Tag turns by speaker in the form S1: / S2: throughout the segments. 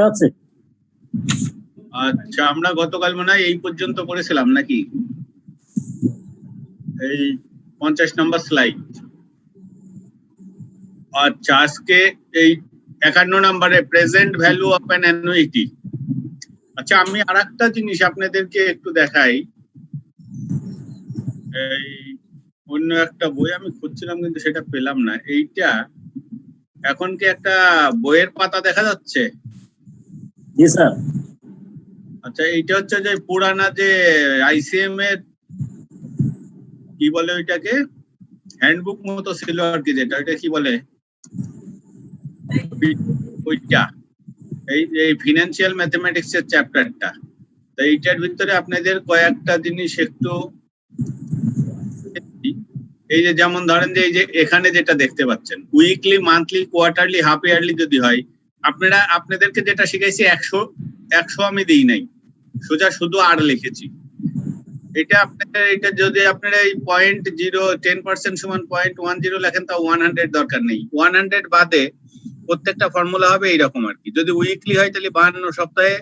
S1: আছে।
S2: আচ্ছা, আমরা গতকাল মনে হয় এই পর্যন্ত করেছিলাম নাকি? এই 50 নম্বর স্লাইড। আচ্ছা, আজকে এই 51 নম্বরে present value of an annuity. আচ্ছা, আমি আরেকটা জিনিস আপনাদেরকে একটু দেখাই। এই অন্য একটা বই আমি খুঁজছিলাম কিন্তু সেটা পেলাম না। এইটা এখন কি একটা বইয়ের পাতা দেখা যাচ্ছে?
S1: জি স্যার।
S2: আচ্ছা, এইটা হচ্ছে যে পুরানা যে আইসিএম এর কি বলে ওইটাকে, হ্যান্ডবুক মতো ছিল আর কি, যেটা ওইটা কি বলে ওইটা, এই ফিনান্সিয়াল ম্যাথমেটিক্স এর চ্যাপ্টারটা। তো এইটার ভিতরে আপনাদের কয়েকটা জিনিস একটু, এই যে যেমন ধরেন যে এই যে এখানে যেটা দেখতে পাচ্ছেন weekly, monthly, quarterly, half yearly যদি হয়, আপনাদেরকে যেটা শিখাইছি 100 আমি দিই নাই, সোজা শুধু আর লিখেছি। এটা আপনাদের, এটা যদি আপনারা এই 0.10% সমান 0.10 লেখেন তা 100 দরকার নেই। 100 বাদে প্রত্যেকটা ফর্মুলা হবে এইরকম আর কি। যদি উইকলি হয় তাহলে 52 সপ্তাহে,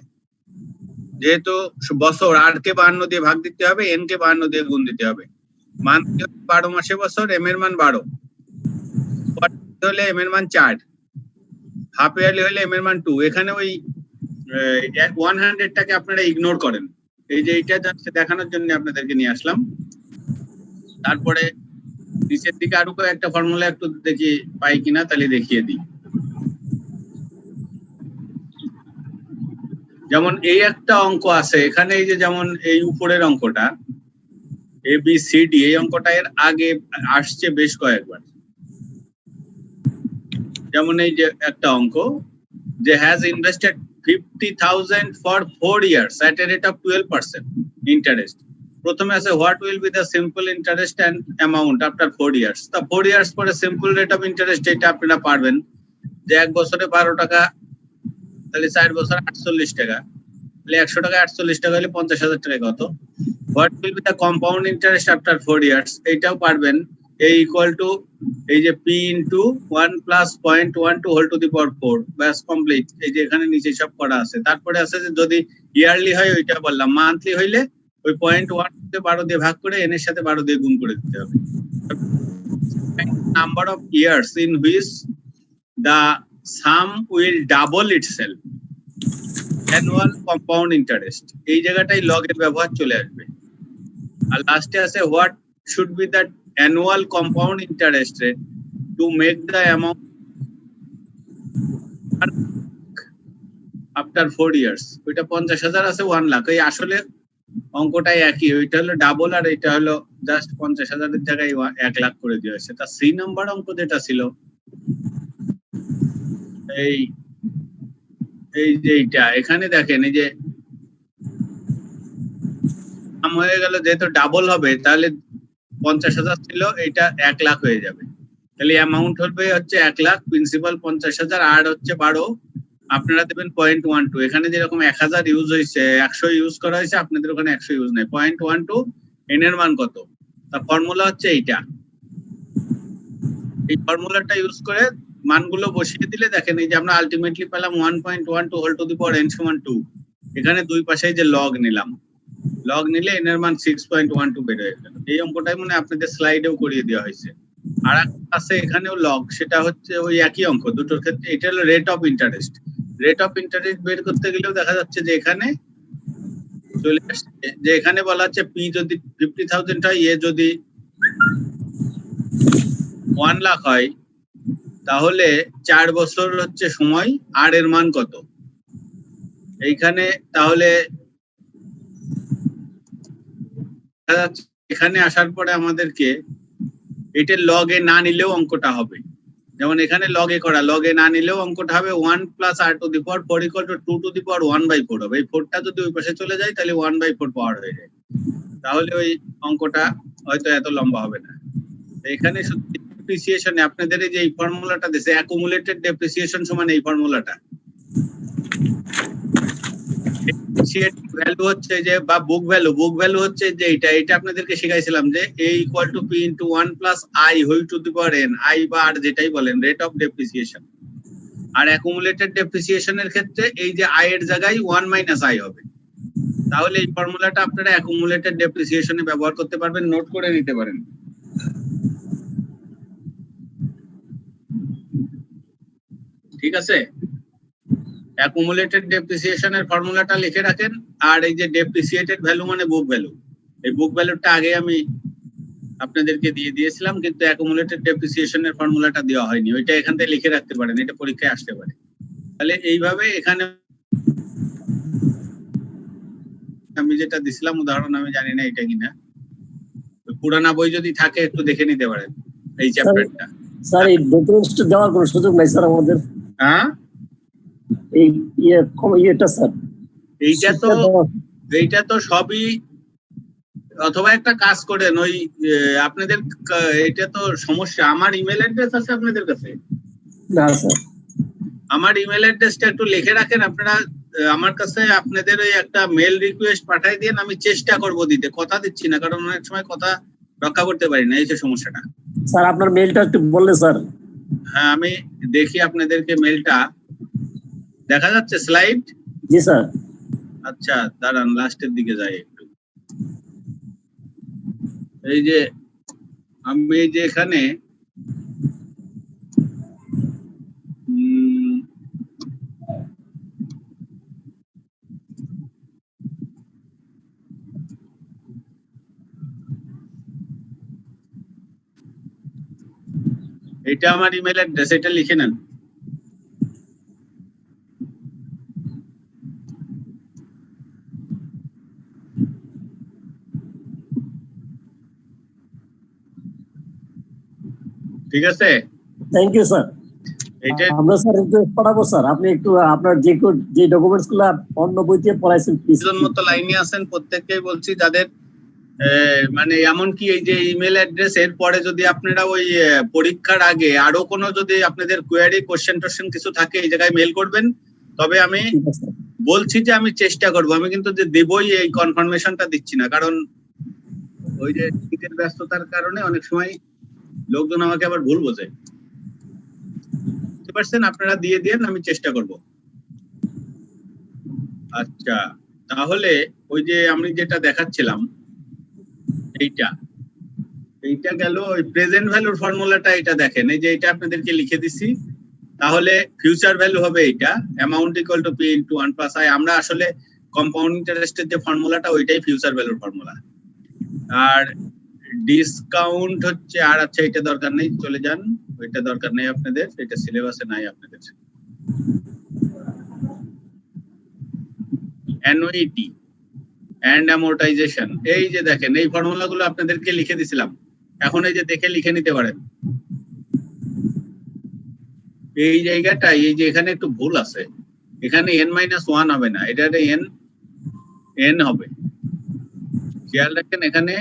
S2: যেহেতু বছর, আর কে 52 দিয়ে ভাগ দিতে হবে, এন কে 52 দিয়ে গুণ দিতে হবে। মান্থলি 12 মাসে বছর, এম এর মান 12, কোয়ার্টারলি হলে এম এর মান 4, হাফ ইয়ারলি হলে এম এর মান 2। এখানে ওই 100টাকে আপনারা ইগনোর করেন। এই যে এইটা জাস্ট দেখানোর জন্য আপনাদেরকে নিয়ে আসলাম। তারপরে নিচের দিকে আরো একটা ফর্মুলা একটু দেখি পাই কিনা, তাহলে দেখিয়ে দিই। যেমন এই একটা অঙ্ক আছে এখানে, এই যে যেমন এই উপরের অঙ্কটা ABCD, এই অঙ্কটা এর আগে আসছে বেশ কয়েকবার। যেমন এই যে একটা অঙ্ক, যে has invested 50,000 for 4 years at a rate of 12% interest. প্রথমে আছে what will be the simple interest and amount after 4 years। তা 4 years পরে সিম্পল রেট অফ ইন্টারেস্ট এটা আপনারা পারবেন যে 1 বছরে 12 টাকা, তাহলে 4 বছর 48 টাকা, তাহলে 100 টাকা 48 টাকা হলে 50,000 টাকা কত। What will be the compound interest after 4 years, এইটাও পারবেন। এই ইকুয়াল টু এই যে p into 1 plus 0.12 whole to the power 4, ব্যাস কমপ্লিট। এই যে এখানে নিচে সব করা আছে। তারপরে আছে যে যদি ইয়ারলি হয় ওইটা বললাম, মান্থলি হইলে ওই 0.1 কে 12 দিয়ে ভাগ করে এন এর সাথে 12 দিয়ে গুণ করে দিতে হবে। Number of years in which the sum will double itself, annual compound interest। এই জায়গাটাই লগ এর ব্যবহার চলে আসবে। আর লাস্টে আছে what should be the annual compound interest rate to make the amount after 4 years। ওইটা 50,000 আছে 1 লাখ। এই আসলে অঙ্কটাই একই, ওইটা হলো ডাবল আর এটা হলো জাস্ট 50,000 এর জায়গায় 1 লাখ করে দেওয়া হয়েছে। তা 3 নাম্বার অঙ্ক যেটা ছিল এই যে এইটা, এখানে দেখেন এই যে দাম হয়ে গেল, যেহেতু ডাবল হবে তাহলে 50,000 ছিল, এটা 1 লাখ হয়ে যাবে। তাহলে অ্যামাউন্ট হবে হচ্ছে 1 লাখ, প্রিন্সিপাল 50,000 আর হচ্ছে 12, আপনারা দেবেন 0.12। এখানে যেরকম 1000 ইউজ হয়েছে, 100 ইউজ করা হয়েছে, আপনাদের ওখানে 100 ইউজ নেই। 0.12 এন এর মান কত, তার ফর্মুলা হচ্ছে এইটা। এই ফর্মুলাটা ইউজ করে মানগুলো বসিয়ে দিলে দেখেন এই যে আমরা আলটিমেটলি পেলাম 1.12 whole to the power n সমান 2। এখানে দুই পাশে যে লগ নিলাম, লগ নিলে n এর মান 6.12 বের হয়ে গেল। এই অঙ্কটাই মনে আপনাদের স্লাইডেও করিয়ে দেওয়া হয়েছে। আর একটা আছে এখানেও লগ, সেটা হচ্ছে ওই একই অঙ্ক দুটোর ক্ষেত্রে। এটা হলো rate of interest. Rate of interest বের করতে গেলেও দেখা যাচ্ছে যে এখানে চলে আসছে, যে এখানে বলা হচ্ছে পি যদি 50,000 হয়, এ যদি 1 লাখ হয়, তাহলে 4 বছর হচ্ছে সময়, আর এর মান কত এইখানে। তাহলে এখানে আসার পরে আমাদেরকে এটা লগে না নিলেও অঙ্কটা হবে। যেমন এখানে লগে করা, লগে না নিলেও অঙ্কটা হবে 1 plus r to the power 4 equal to 2 to the power 1/4 হবে। এই 4টা যদি ওই পাশে চলে যায় তাহলে 1/4 পাওয়ার হয়ে যায়। তাহলে ওই অঙ্কটা হয়তো এত লম্বা হবে না। এখানে শুধু ডেপ্রিসিয়েশনে আপনাদের এই যে এই ফর্মুলাটা দিয়েছে, অ্যাকুমুলেটেড ডেপ্রিসিয়েশন সমান এই ফর্মুলাটা। ভ্যালু হচ্ছে যে, বা বুক ভ্যালু হচ্ছে যে এটা আপনাদেরকে শিখাইছিলাম যে a equal to p into 1 plus i whole to the power n, i বা r যেটাই বলেন, রেট অফ ডেপ্রিসিয়েশন। আর অ্যাকুমুলেটেড ডেপ্রিসিয়েশনের ক্ষেত্রে এই যে আই এর জায়গায় 1 মাইনাস আই হবে। তাহলে এই ফর্মুলাটা আপনারা অ্যাকুমুলেটেড ডেপ্রিসিয়েশনে ব্যবহার করতে পারবেন, নোট করে নিতে পারেন। ঠিক আছে, অ্যাকুমুলেটেড ডেপ্রিসিয়েশনের ফর্মুলাটা লিখে রাখেন। আর এই যে ডেপ্রিসিয়েটেড ভ্যালু মানে বুক ভ্যালু, এই বুক ভ্যালুটা আগে আমি আপনাদেরকে দিয়ে দিয়েছিলাম, কিন্তু অ্যাকুমুলেটেড ডেপ্রিসিয়েশনের ফর্মুলাটা দেওয়া হয়নি, ওইটা এখান থেকে লিখে রাখতে পারেন, এটা পরীক্ষায় আসতে পারে। তাহলে এইভাবে এখানে আমি যেটা দিছিলাম উদাহরণ, আমি জানি না এটা কিনা, পুরানা বই যদি থাকে একটু দেখে নিতে পারেন এই চ্যাপ্টারটা।
S1: স্যার এই ডকুমেন্টসটা দেওয়ার কোনো সুযোগ নাই স্যার আমাদের?
S2: হ্যাঁ,
S1: এই ইয়েটা স্যার,
S2: এইটা তো সবই, অথবা একটা কাজ করেন, ওই আপনাদের এটা তো সমস্যা, আমার ইমেল অ্যাড্রেস আছে আপনাদের কাছে?
S1: না স্যার।
S2: আমার ইমেল অ্যাড্রেসটা একটু লিখে রাখেন আপনারা, আমার কাছে আপনাদের ওই একটা মেল রিকোয়েস্ট পাঠাই দিন, আমি চেষ্টা করব দিতে, কথা দিচ্ছি না, কারণ অনেক সময় কথা রক্ষা করতে পারি না, এই যে সমস্যাটা।
S1: স্যার আপনার মেলটা একটু বললে স্যার।
S2: হ্যাঁ, আমি দেখি আপনাদেরকে মেলটা দেখা যাচ্ছে, স্লাইড?
S1: জি স্যার।
S2: আচ্ছা দাঁড়ান, লাস্টের দিকে যাই একটু। এই যে আমি যে এখানে এটা আমার ইমেল অ্যাড্রেস, এটা লিখে নেন। ঠিক আছে,
S1: থ্যাংক ইউ স্যার।
S2: এটা
S1: আমরা স্যার একটু পড়াবো স্যার, আপনি একটু আপনার যে ডকুমেন্টস গুলো অন্য বইতে পড়াইছেন প্লিজ।
S2: মতো লাইনে আছেন প্রত্যেককেই বলছি, যাদের মানে এমনকি এই যে ইমেল অ্যাড্রেস, এর পরে যদি আপনারা ওই পরীক্ষার আগে আরো কোনো যদি আপনাদের কোয়েরি কোশ্চেন টোশ্চেন কিছু থাকে এই জায়গায় মেল করবেন, তবে আমি বলছি যে আমি চেষ্টা করব, আমি কিন্তু যে দেবই এই কনফার্মেশনটা দিচ্ছি না, কারণ ওই যে শীতের ব্যস্ততার কারণে অনেক সময় লোকজন আমাকে আবার ভুল বোঝে। বুঝতে পারছেন, আপনারা দিয়ে দেন, আমি চেষ্টা করব। আচ্ছা, তাহলে ওই যে আমি যেটা দেখাচ্ছিলাম এইটা গেল ওই প্রেজেন্ট ভ্যালুর ফর্মুলাটা, এটা দেখেন, এই যে এটা আপনাদেরকে লিখে দিছি। তাহলে ফিউচার ভ্যালু হবে এইটা, amount equal to P into 1 plus I. আমরা আসলে কম্পাউন্ড ইন্টারেস্টের যে ফর্মুলাটা ওইটাই ফিউচার ভ্যালুর ফর্মুলা। আর ডিসকাউন্ট হচ্ছে, আর আচ্ছা এটা দরকার নেই, চলে যান, ওইটা দরকার নেই আপনাদের, এটা সিলেবাসে নাই আপনাদের। অ্যানুইটি এন্ড অ্যামortization, এই যে দেখেন এই ফর্মুলাগুলো আপনাদেরকে লিখে দিছিলাম, এখন এই যে দেখে লিখে নিতে পারেন। এই জায়গাটায় এই যে এখানে একটু ভুল আছে, এখানে n-1 হবে না, এটা n হবে, খেয়াল রাখেন, এখানে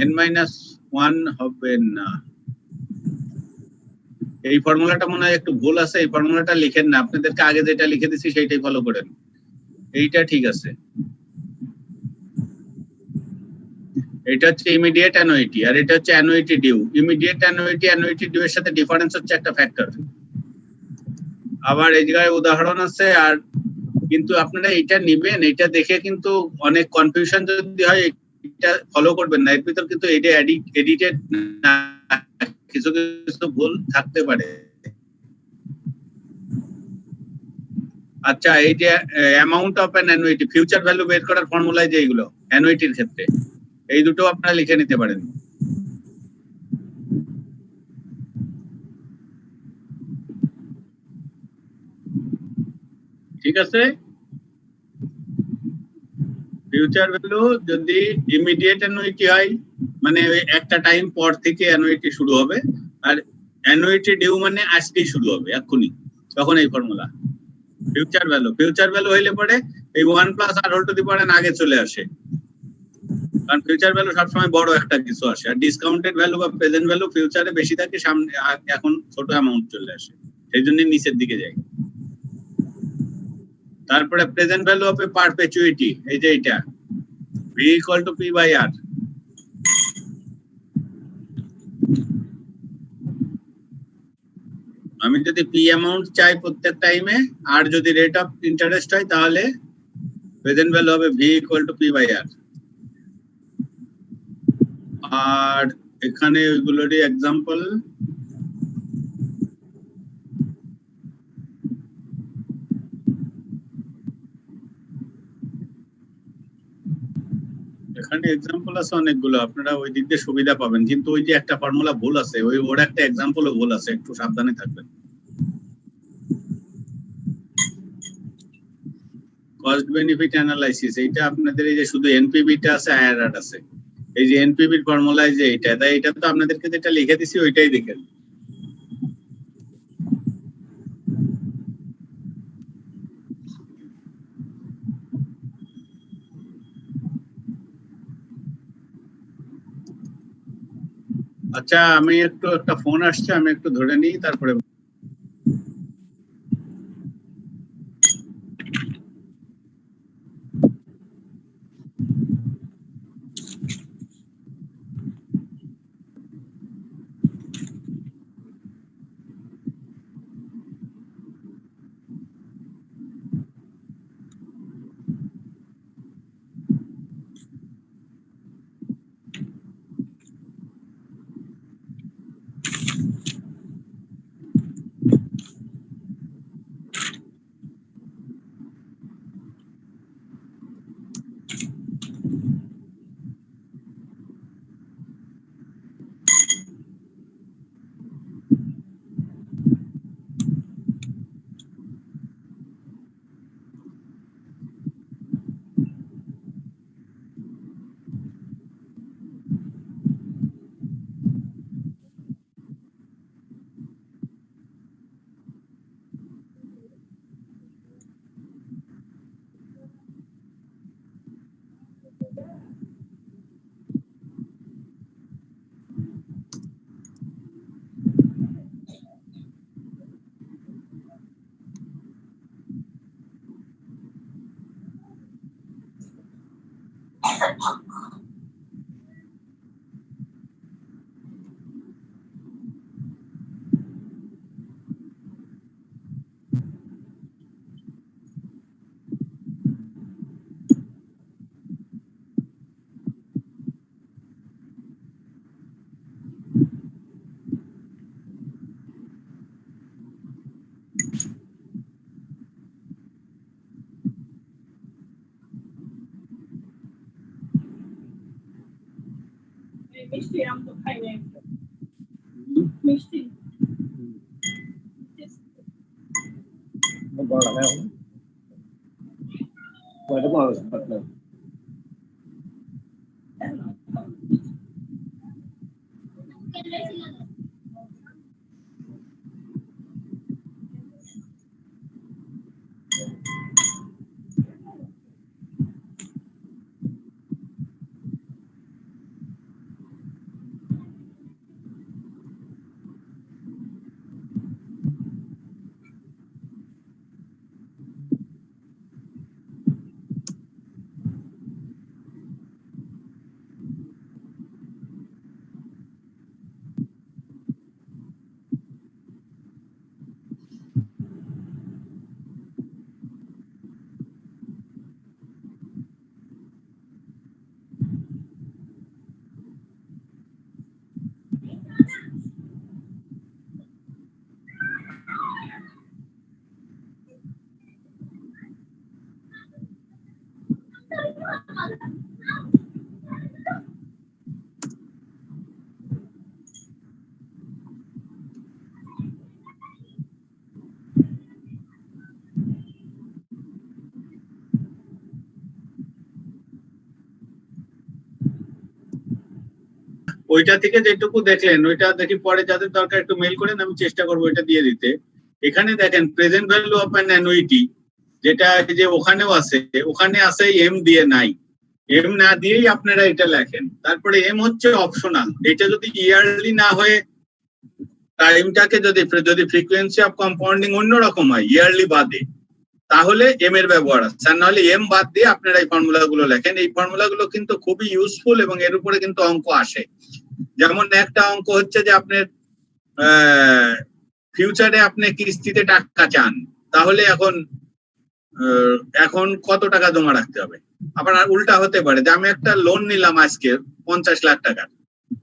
S2: n-1 হবে না। এই ফর্মুলাটা মনে হয় একটু ভুল আছে, এই ফর্মুলাটা লিখেন না, আপনাদেরকে আগে যেটা লিখে দিছি সেইটাই ফলো করেন, এইটা ঠিক আছে। এটা হচ্ছে ইমিডিয়েট অ্যানুইটি, আর এটা হচ্ছে annuity due. Immediate annuity due এর সাথে ডিফারেন্স হচ্ছে একটা ফ্যাক্টর। আবার এই জায়গায় উদাহরণ আছে, আর কিন্তু আপনারা এটা নেবেন, এটা দেখে কিন্তু অনেক কনফিউশন যদি হয় এটা ফলো করবেন না, এর ভিতর কিন্তু এটা এডিটেড না, কিছু কিছু ভুল থাকতে পারে। আচ্ছা, এই যে amount of an annuity, future value বের করার ফর্মুলায় যে এইগুলো অ্যানুইটির ক্ষেত্রে, এই দুটো আপনারা লিখে নিতে পারেন। ঠিক আছে, ফিউচার ভ্যালু যদি ইমিডিয়েট অ্যানুইটি হয়, মানে একটা টাইম পর থেকে অ্যানুইটি শুরু হবে, আর অ্যানুইটি ডিউ মানে আজকেই শুরু হবে, এক্ষুনি, তখন এই ফর্মুলা। ফিউচার ভ্যালু হইলে পরে এই 1 plus r whole to the power আগে চলে আসে, কারণ ফিউচার ভ্যালু সবসময় বড় একটা কিছু আসে, আর ডিসকাউন্টেড ভ্যালু বা প্রেজেন্ট ভ্যালু ফিউচারে বেশি থাকে, সামনে এখন ছোট অ্যামাউন্ট চলে আসে, সেই জন্য নিচের দিকে যায়। তারপরে প্রেজেন্ট ভ্যালু অফ এ পারপেচুইটি, এই যে এটা v equal to p by r। আমি যদি পি অ্যামাউন্ট চাই প্রত্যেক টাইমে, আর যদি রেট অফ ইন্টারেস্ট হয় তাহলে প্রেজেন্ট ভ্যালু হবে V equal to P by R. আর এখানে ওইগুলোরই এক্সাম্পল, এখানে এক্সাম্পল আছে অনেকগুলো, আপনারা ওই দিক দিয়ে সুবিধা পাবেন। কিন্তু ওই যে একটা ফর্মুলা ভুল আছে, ওই ওর একটা এক্সাম্পলও ভুল আছে, একটু সাবধানে থাকবেন। কস্ট বেনিফিট অ্যানালাইসিস, এইটা আপনাদের এই যে শুধু এনপিভিটা আছে, আইআরআর আছে। এই যে এনপিভির ফর্মুলা যে এইটা, তাই এটা তো আপনাদেরকে যেটা লিখে দিছি ওইটাই দেখেন। আচ্ছা, আমি একটু একটা ফোন আসছে, আমি একটু ধরে নিই, তারপরে
S3: মিষ্টি আম তো খাই না একটু মিষ্টি
S1: বড় হ্যাঁ বড় বড় পার্টনার
S2: ওইটা থেকে যেটুকু দেখলেন ওইটা দেখি পরে যাদের দরকার একটু মেল করেন, আমি চেষ্টা করবো এটা দিয়ে দিতে। এখানে দেখেন present value of an annuity, যেটা যে ওখানেও আছে, ওখানে আছে এম দিয়ে নাই, এম না দিয়েই আপনারা এটা লেখেন। তারপরে এম হচ্ছে অপশনাল, এটা যদি ইয়ারলি না হয়ে টাইমটাকে যদি ফ্রিকোয়েন্সি অফ কম্পাউন্ডিং অন্যরকম হয় ইয়ারলি বাদে, তাহলে এম এর ব্যবহার আছে। আর নাহলে এম বাদ দিয়ে আপনারা এই ফর্মুলা গুলো লেখেন। এই ফর্মুলা গুলো কিন্তু খুবই ইউজফুল এবং এর উপরে কিন্তু অঙ্ক আসে। যেমন একটা অঙ্ক হচ্ছে যে আপনার ফিউচারে আপনি কিস্তিতে টাকা চান, তাহলে এখন কত টাকা জমা রাখতে হবে? আবার উল্টা হতে পারে যে আমি একটা লোন নিলাম আজকে 50 লাখ টাকা,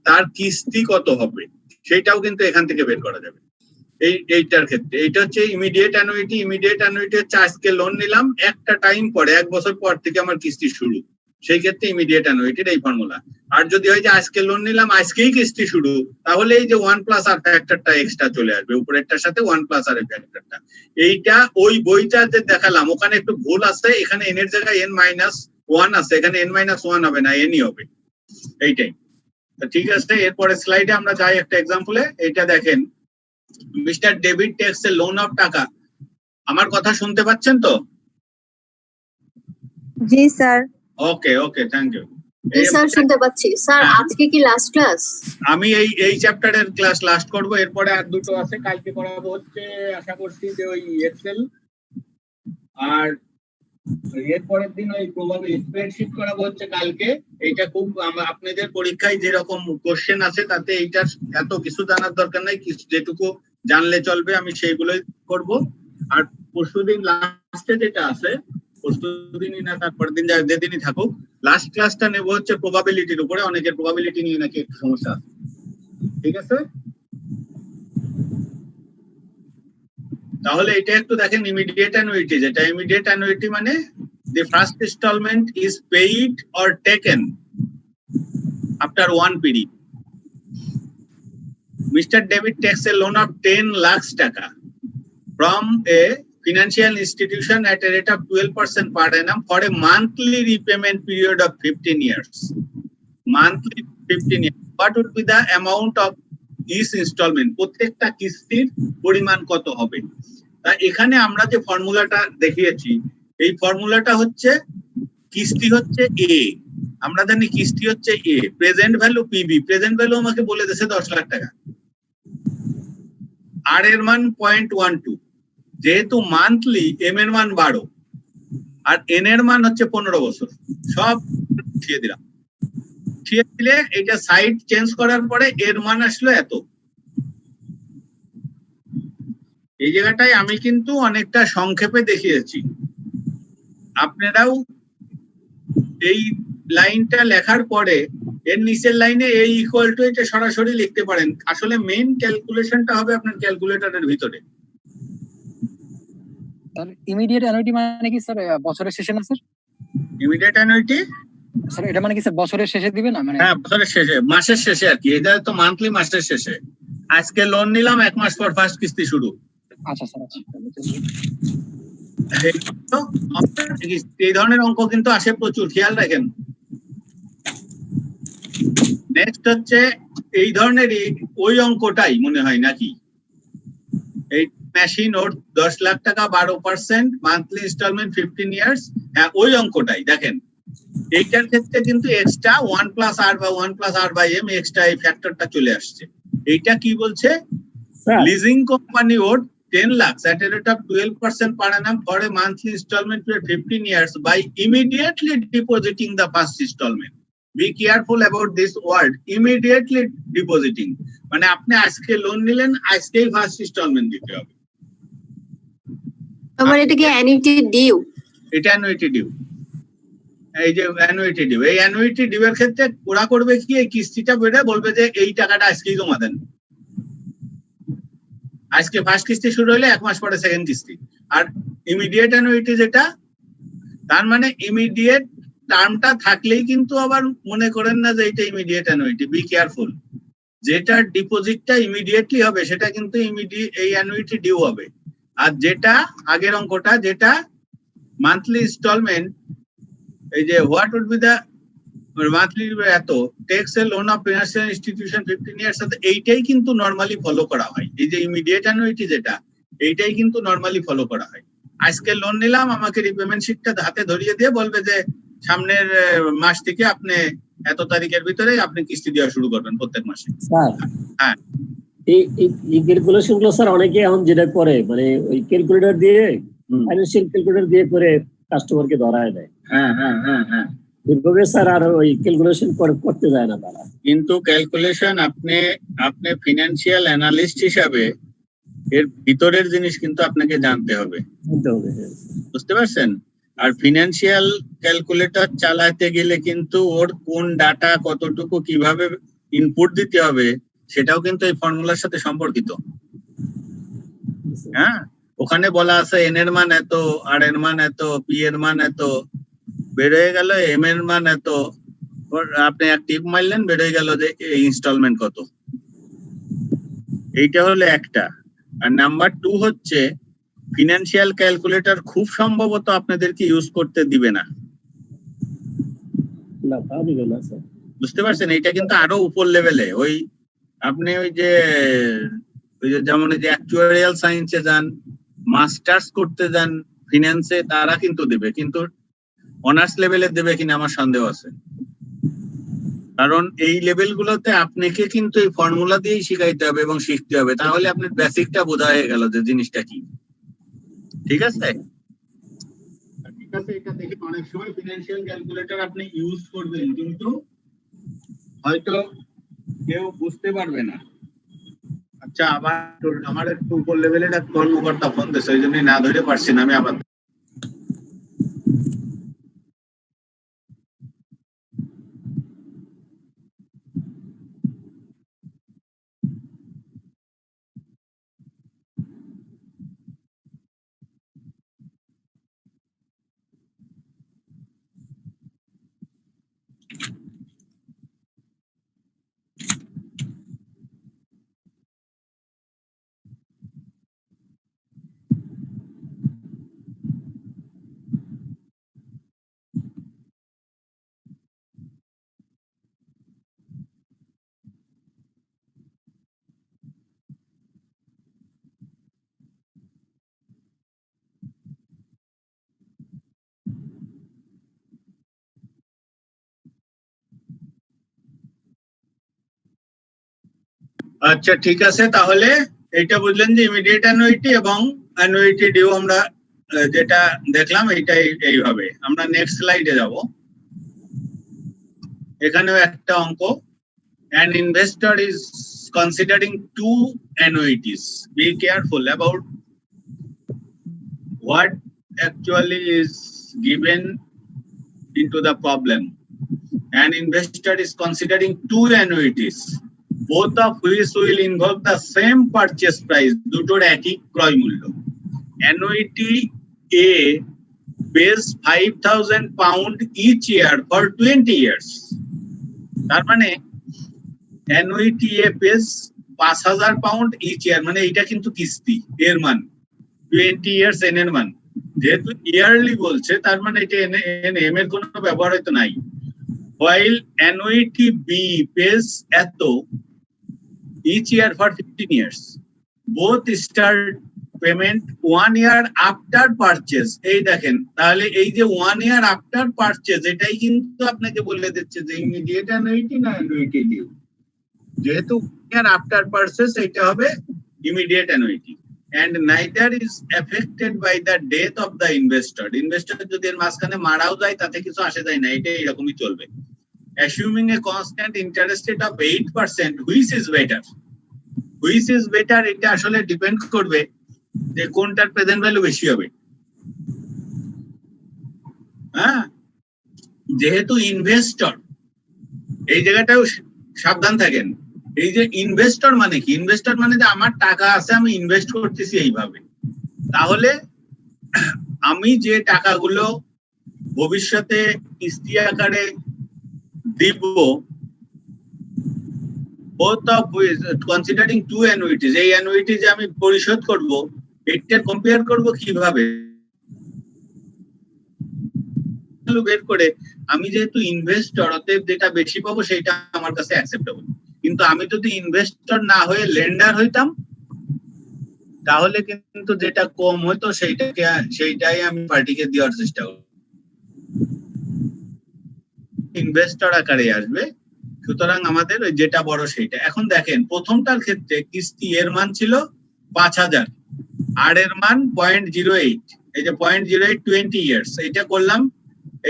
S2: তার কিস্তি কত হবে সেটাও কিন্তু এখান থেকে বের করা যাবে। এইটার ক্ষেত্রে এইটা হচ্ছে ইমিডিয়েট অ্যানুইটি। ইমিডিয়েট অ্যানুইটি হচ্ছে আজকে লোন নিলাম, একটা টাইম পরে 1 বছর পর থেকে আমার কিস্তি শুরু, সেই ক্ষেত্রে ইমিডিয়েট অ্যানুইটির এই ফর্মুলা। আর যদি হয় যে আজকে লোন নিলাম আজকেই কিস্তি শুরু, তাহলে এই যে 1+r ফ্যাক্টরটা এক্সট্রা চলে আসবে, উপরেরটার সাথে 1+r এর ফ্যাক্টরটা। এইটা ওই বইটা যে দেখালাম ওখানে একটু ভুল আছে, এখানে n এর জায়গায় n-1 আছে, এখানে n-1 হবে না, nই হবে। এইটাই ঠিক আছে। এরপরে স্লাইডে আমরা যাই একটা এক্সাম্পলে। এইটা দেখেন, mister David takes a loan of টাকা। আমার কথা শুনতে পাচ্ছেন তো?
S4: জি sir.
S2: Okay okay, thank you.
S5: জি স্যার, শুনতে পাচ্ছি। স্যার আজকে কি লাস্ট ক্লাস?
S2: আমি এই চ্যাপ্টারের ক্লাস লাস্ট করব, এরপরে আর দুটো আছে, কালকে করাবো হচ্ছে আশা করছি যে ওই এক্সেল, আর এরপরের দিন ওই প্রবাবলি স্প্রেডশিট করাবো হচ্ছে কালকে। এইটা খুব আপনাদের পরীক্ষায় যেরকম কোশ্চেন আছে তাতে এইটার এত কিছু জানার দরকার নাই, কিছু যেটুকু জানলে চলবে আমি সেইগুলোই করব। আর পরশুদিন লাস্টে যেটা আছে, পরশুদিনই না তারপরের দিন যেদিনই থাকুক, লাস্ট ক্লাসটা নেব হচ্ছে প্রবাবিলিটির উপরে। অনেকের প্রবাবিলিটি নিয়ে নাকি একটু সমস্যা আছে, ঠিক আছে? তাহলে এটা একটু দেখেন, ইমিডিয়েট অ্যানুইটি যেটা, ইমিডিয়েট অ্যানুইটি মানে the first installment is paid or taken after one period. Mr. David takes a loan of 10 lakhs taka from a financial institution at a rate of 12% per annum for a monthly repayment period of 15 years. Monthly 15 years. What would be the amount of each installment? প্রত্যেকটা কিস্তির পরিমাণ কত হবে? তা এখানে আমরা যে ফর্মুলাটা দেখিয়েছি, এই ফর্মুলাটা হচ্ছে কিস্তি হচ্ছে এ, আমরা জানি কিস্তি হচ্ছে এ, present value PV. Present value আমাকে বলে দিয়েছে 10 লাখ টাকা, আর এর মান 0.12, যেহেতু মান্থলি এম এর মান 12 আর এন এর মান হচ্ছে 15 বছর, সব উঠিয়ে দিলাম। উঠিয়ে দিলে এটা সাইড চেঞ্জ করার পরে এর মান আসলো এত। এই জায়গাটায় আমি কিন্তু অনেকটা সংক্ষেপে দেখিয়েছি, আপনারাও এই লাইনটা লেখার পরে এর নিচের লাইনে এই ইকুয়াল টু এটা সরাসরি লিখতে পারেন। আসলে মেইন ক্যালকুলেশনটা হবে আপনার ক্যালকুলেটরের ভিতরে।
S6: স্যার ইমিডিয়েট অ্যানুইটি মানে কি স্যার বছরের শেষে না স্যার?
S2: ইমিডিয়েট অ্যানুইটি
S6: স্যার এটা মানে কি স্যার বছরের শেষে দিবে না? মানে
S2: হ্যাঁ, বছরের শেষে, মাসের শেষে আর কি। এটা তো মান্থলি মাসের শেষে। আজকে লোন নিলাম, 1 মাস পর ফার্স্ট কিস্তি শুরু।
S6: আচ্ছা স্যার, আচ্ছা।
S2: এই ধরনের অঙ্ক কিন্তু আসে প্রচুর, খেয়াল রাখেন। নেক্সট হচ্ছে এই ধরনেরই ওই অঙ্কটাই মনে হয় নাকি, এই মেশিন ওর 10 লাখ টাকা 12%, মান্থলি ইনস্টলমেন্ট 15 ইয়ার্স। হ্যাঁ, ওই অঙ্কটাই দেখেন। এইটার ক্ষেত্রে কিন্তু এক্সট্রা 1+r বা 1+r/m এক্সট্রা এই ফ্যাক্টরটা চলে আসছে। এইটা কি বলছে? Leasing company or 10 lakhs at a rate of 12% per annum for a monthly installment for 15 years by immediately depositing the first installment. Be careful about this word, immediately depositing. মানে আপনি আজকে loan নিলেন, আজকেই ফার্স্ট ইনস্টলমেন্ট দিতে হবে।
S5: আমার এটা কি অ্যানুইটি ডিউ?
S2: এটা অ্যানুইটি ডিউ। এই যে অ্যানুইটি ডিউ, এই অ্যানুইটি ডিউ এর ক্ষেত্রে ওরা করবে কি, এই কিস্তিটা বেড়ে বলবে যে এই টাকাটা আজকেই জমা দেন। আজকে ফার্স্ট কিস্তি শুরু হলে 1 মাস পরে সেকেন্ড কিস্তি। আর ইমিডিয়েট অ্যানুইটি যেটা, তার মানে ইমিডিয়েট টার্মটা থাকলেই কিন্তু আবার মনে করেন না যে এটা ইমিডিয়েট অ্যানুইটি। বি কেয়ারফুল, যেটা ডিপোজিটটা ইমিডিয়েটলি হবে সেটা কিন্তু এই অ্যানুইটি ডিউ হবে। আর যেটা আগের অঙ্কটা, যেটা মান্থলি ইনস্টলমেন্ট, এই যে what would be the monthly এত takes a loan of financial institution 15 years, এইটাই কিন্তু নরমালি ফলো করা হয়। এই যে ইমিডিয়েট অ্যানুইটি যেটা, এইটাই কিন্তু নরমালি ফলো করা হয়। আজকে লোন নিলাম, আমাকে রিপেমেন্ট শিটটা হাতে ধরিয়ে দিয়ে বলবে যে সামনের মাস থেকে আপনি এত তারিখের ভিতরে আপনি কিস্তি দেওয়া শুরু করবেন প্রত্যেক মাসে।
S1: স্যার
S2: হ্যাঁ,
S1: এই ক্যালকুলেশন গুলো স্যার অনেকে এখন যেটা করে, মানে ওই ক্যালকুলেটর দিয়ে, ফাইন্যান্সিয়াল ক্যালকুলেটর দিয়ে করে কাস্টমারকে ধরায় দেয়।
S2: হ্যাঁ হ্যাঁ হ্যাঁ হ্যাঁ,
S1: এভাবে স্যার আর ওই ক্যালকুলেশন করতে যায় না তারা।
S2: কিন্তু ক্যালকুলেশন আপনি ফিনান্সিয়াল অ্যানালিস্ট হিসাবে এর ভিতরের জিনিস কিন্তু আপনাকে জানতে হবে,
S1: জানতে হবে, হ্যাঁ।
S2: বুঝতে পারছেন? আর ফিনান্সিয়াল ক্যালকুলেটর চালাতে গেলে কিন্তু ওর কোন ডাটা কতটুকু কিভাবে ইনপুট দিতে হবে সেটাও কিন্তু এই ফর্মুলার সাথে সম্পর্কিত। হ্যাঁ, ওখানে বলা আছে এন এর মান এত, আর এর মান এত, পি এর মান এত, বের হয়ে গেল এম এর মান এত, আপনি এক টিপ মারলেন বের হয়ে গেল যে ইনস্টলমেন্ট কত। এইটা হলো একটা। আর নাম্বার 2 হচ্ছে ফিনান্সিয়াল ক্যালকুলেটর খুব সম্ভবত আপনাদেরকে ইউজ করতে দিবে না,
S1: না তা দিবে না স্যার।
S2: বুঝতে পারছেন? এইটা কিন্তু আরো উপর লেভেলে। ওই আপনি ওই যে যেমন এই যে অ্যাকচুয়ারিয়াল সায়েন্সে যান, মাস্টার্স করতে যান ফিনান্সে, তারা কিন্তু দেবে, কিন্তু অনার্স লেভেলে দেবে কিনা আমার সন্দেহ আছে। কারণ এই লেভেলগুলোতে আপনাকে কিন্তু এই ফর্মুলা দিয়েই শিখাইতে হবে এবং শিখতে হবে, তাহলে আপনার বেসিকটা বোঝা হয়ে গেল যে জিনিসটা কি। ঠিক আছে? ঠিক আছে, এটা দেখে অনেক সময় ফিনান্সিয়াল ক্যালকুলেটর আপনি ইউজ করবেন কিন্তু হয়তো কেউ বুঝতে পারবে না। আচ্ছা, আবার আমার একটু উপর লেভেলের এক কর্মকর্তা ফোন দিয়েছে, ওই জন্যই না ধরে পারছি না আমি। আবার আচ্ছা, ঠিক আছে, তাহলে এটা বুঝলেন যে ইমিডিয়েট অ্যানুইটি এবং অ্যানুইটি ডিউ আমরা যেটা দেখলাম এইটাই এইভাবে। আমরা নেক্সট স্লাইডে যাব। এখানেও একটা অঙ্ক, an investor is considering 2 annuities. Be careful about what actually is given into the problem. An investor is considering 2 annuities, both of which will involve the same purchase price, দুটোর একই ক্রয় মূল্য। Annuity A pays £5,000 each year for 20 years. তার মানে annuity A pays £5,000 each year, মানে এটা কিন্তু কিস্তি, এর মান 20 years এন এর মান। যেহেতু ইয়ারলি বলছে তার মানে এটা এম এর কোনো ব্যবহার হয়তো নাই। While annuity B pays এত each year for 15 years. Both start payment 1 year after purchase. এই দেখেন, তাহলে এই যে 1 year after purchase এটাই কিন্তু আপনাকে বলে দিচ্ছে যে ইমিডিয়েট অ্যানুইটি না অ্যানুইটি ডিউ। যেহেতু 1 year after purchase এটা হবে immediate annuity, and neither is affected by the death of the investor. Investor যদি এর মাঝখানে মারাও যায় তাতে কিছু আসে যায় না, এটা এরকমই চলবে। Assuming a constant interest rate of 8%, which is better? Which is better এটা আসলে ডিপেন্ড করবে যে কোনটার প্রেজেন্ট ভ্যালু বেশি হবে। হ্যাঁ, যেহেতু ইনভেস্টর, এই জায়গাটাও সাবধান থাকেন। এই যে ইনভেস্টর মানে কি? ইনভেস্টর মানে যে আমার টাকা আছে, আমি ইনভেস্ট করতেছি এইভাবে। তাহলে আমি যে টাকাগুলো ভবিষ্যতে কিস্তি আকারে দিব, both of which considering 2 annuities, এই অ্যানুইটি যে আমি পরিশোধ করব এটা কম্পেয়ার করব কিভাবে বের করে, আমি যেহেতু ইনভেস্টর অতএব যেটা বেশি পাবো সেটা আমার কাছে অ্যাকসেপ্টেবল। কিন্তু আমি যদি ইনভেস্টর না হয়ে লেন্ডার হইতাম তাহলে কিন্তু যেটা কম হতো সেইটাই আমি পার্টিকে দেওয়ার চেষ্টা করব, ইনভেস্টর আকারে আসবে। সুতরাং আমাদের যেটা বড় সেইটা। এখন দেখেন প্রথমটার ক্ষেত্রে কিস্তি এর মান ছিল 5,000 আর এর মান 0.08, এই যে 0.08 20 ইয়ার্স, এটা করলাম,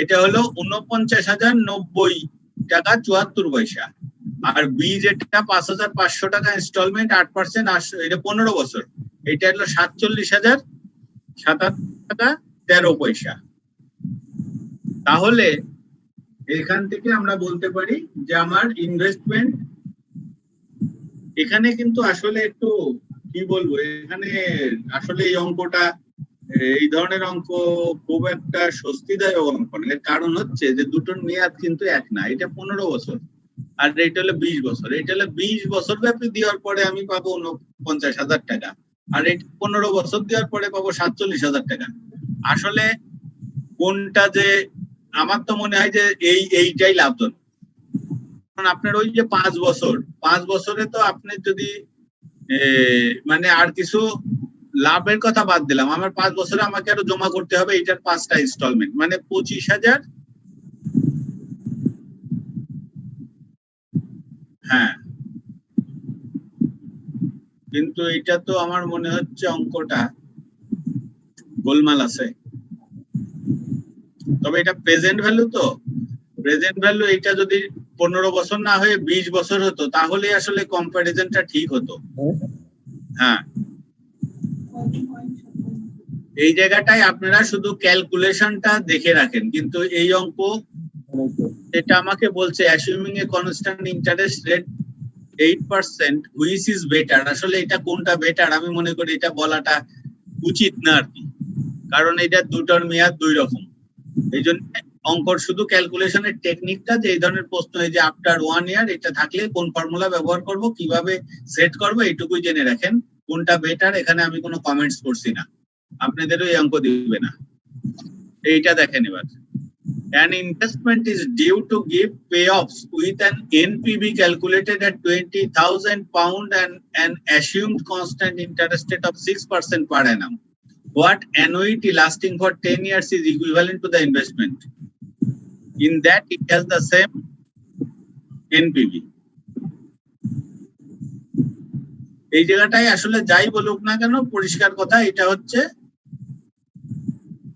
S2: এটা হলো 49,090 টাকা 74 পয়সা। আর বি যেটা 5,500 টাকা ইনস্টলমেন্ট 8%, এটা 15 বছর, এটা হলো 47,077 টাকা 13 পয়সা। তাহলে এখান থেকে আমরা বলতে পারি যে আমার ইনভেস্টমেন্ট এখানে কিন্তু আসলে একটু কি বলবো, এখানে আসলে এই অঙ্কটা, এই ধরনের অঙ্ক খুব একটা স্বস্তিদায়ক অঙ্ক না। এর কারণ হচ্ছে যে দুটোর মেয়াদ কিন্তু এক না, এটা 15 বছর আর এটা হলো 20 বছর। এটা হলো 20 বছর ব্যাপী দেওয়ার পরে আমি পাবো 49,000 টাকা, আর এটা 15 বছর দেওয়ার পরে পাবো 47,000 টাকা। আসলে কোনটা যে, আমার তো মনে হয় যে এইটাই লাভজনক। কারণ আপনার ওই যে 5 বছরে তো আপনি যদি মানে আর কিছু লাভের কথা বাদ দিলাম, আমার 5 বছরে আমাকে আরো জমা করতে হবে এটার 5টা ইনস্টলমেন্ট, মানে 25,000। হ্যাঁ, কিন্তু এটা তো আমার মনে হচ্ছে অঙ্কটা গোলমাল আছে। তবে এটা প্রেজেন্ট ভ্যালু, তো প্রেজেন্ট ভ্যালু এটা যদি 15 বছর না হয়ে 20 বছর হতো তাহলে আসলে কম্পারিজনটা ঠিক হতো। হ্যাঁ, এই জায়গাটায় আপনারা শুধু ক্যালকুলেশনটা দেখে রাখেন, কিন্তু এই অঙ্ক এটা আমাকে বলছে অ্যাসিউমিং a constant interest rate 8% which is better. আসলে এটা কোনটা বেটার আমি মনে করি এটা বলাটা উচিত না আর কি, কারণ এটা দুটোর মেয়াদ দুই রকম। এই জন্য অঙ্কর শুধু ক্যালকুলেশনের টেকনিকটা, যে এই ধরনের প্রশ্ন এই যে আফটার 1 ইয়ার এটা থাকলে কোন ফর্মুলা ব্যবহার করব, কিভাবে সেট করব, এইটুকুই জেনে রাখেন। কোনটা বেটার এখানে আমি কোনো কমেন্টস করছি না, আপনাদেরও এই অঙ্ক দিবে না। এইটা দেখেন এবার, an investment is due to give payoffs with an NPV calculated at 20,000 pound and an assumed constant interest rate of 6% per annum. What annuity lasting for 10 years is equivalent to the investment? In that it has the same NPV. এই জায়গাটাই আসলে যাই বলুক না কেন পরিষ্কার কথা, এটা হচ্ছে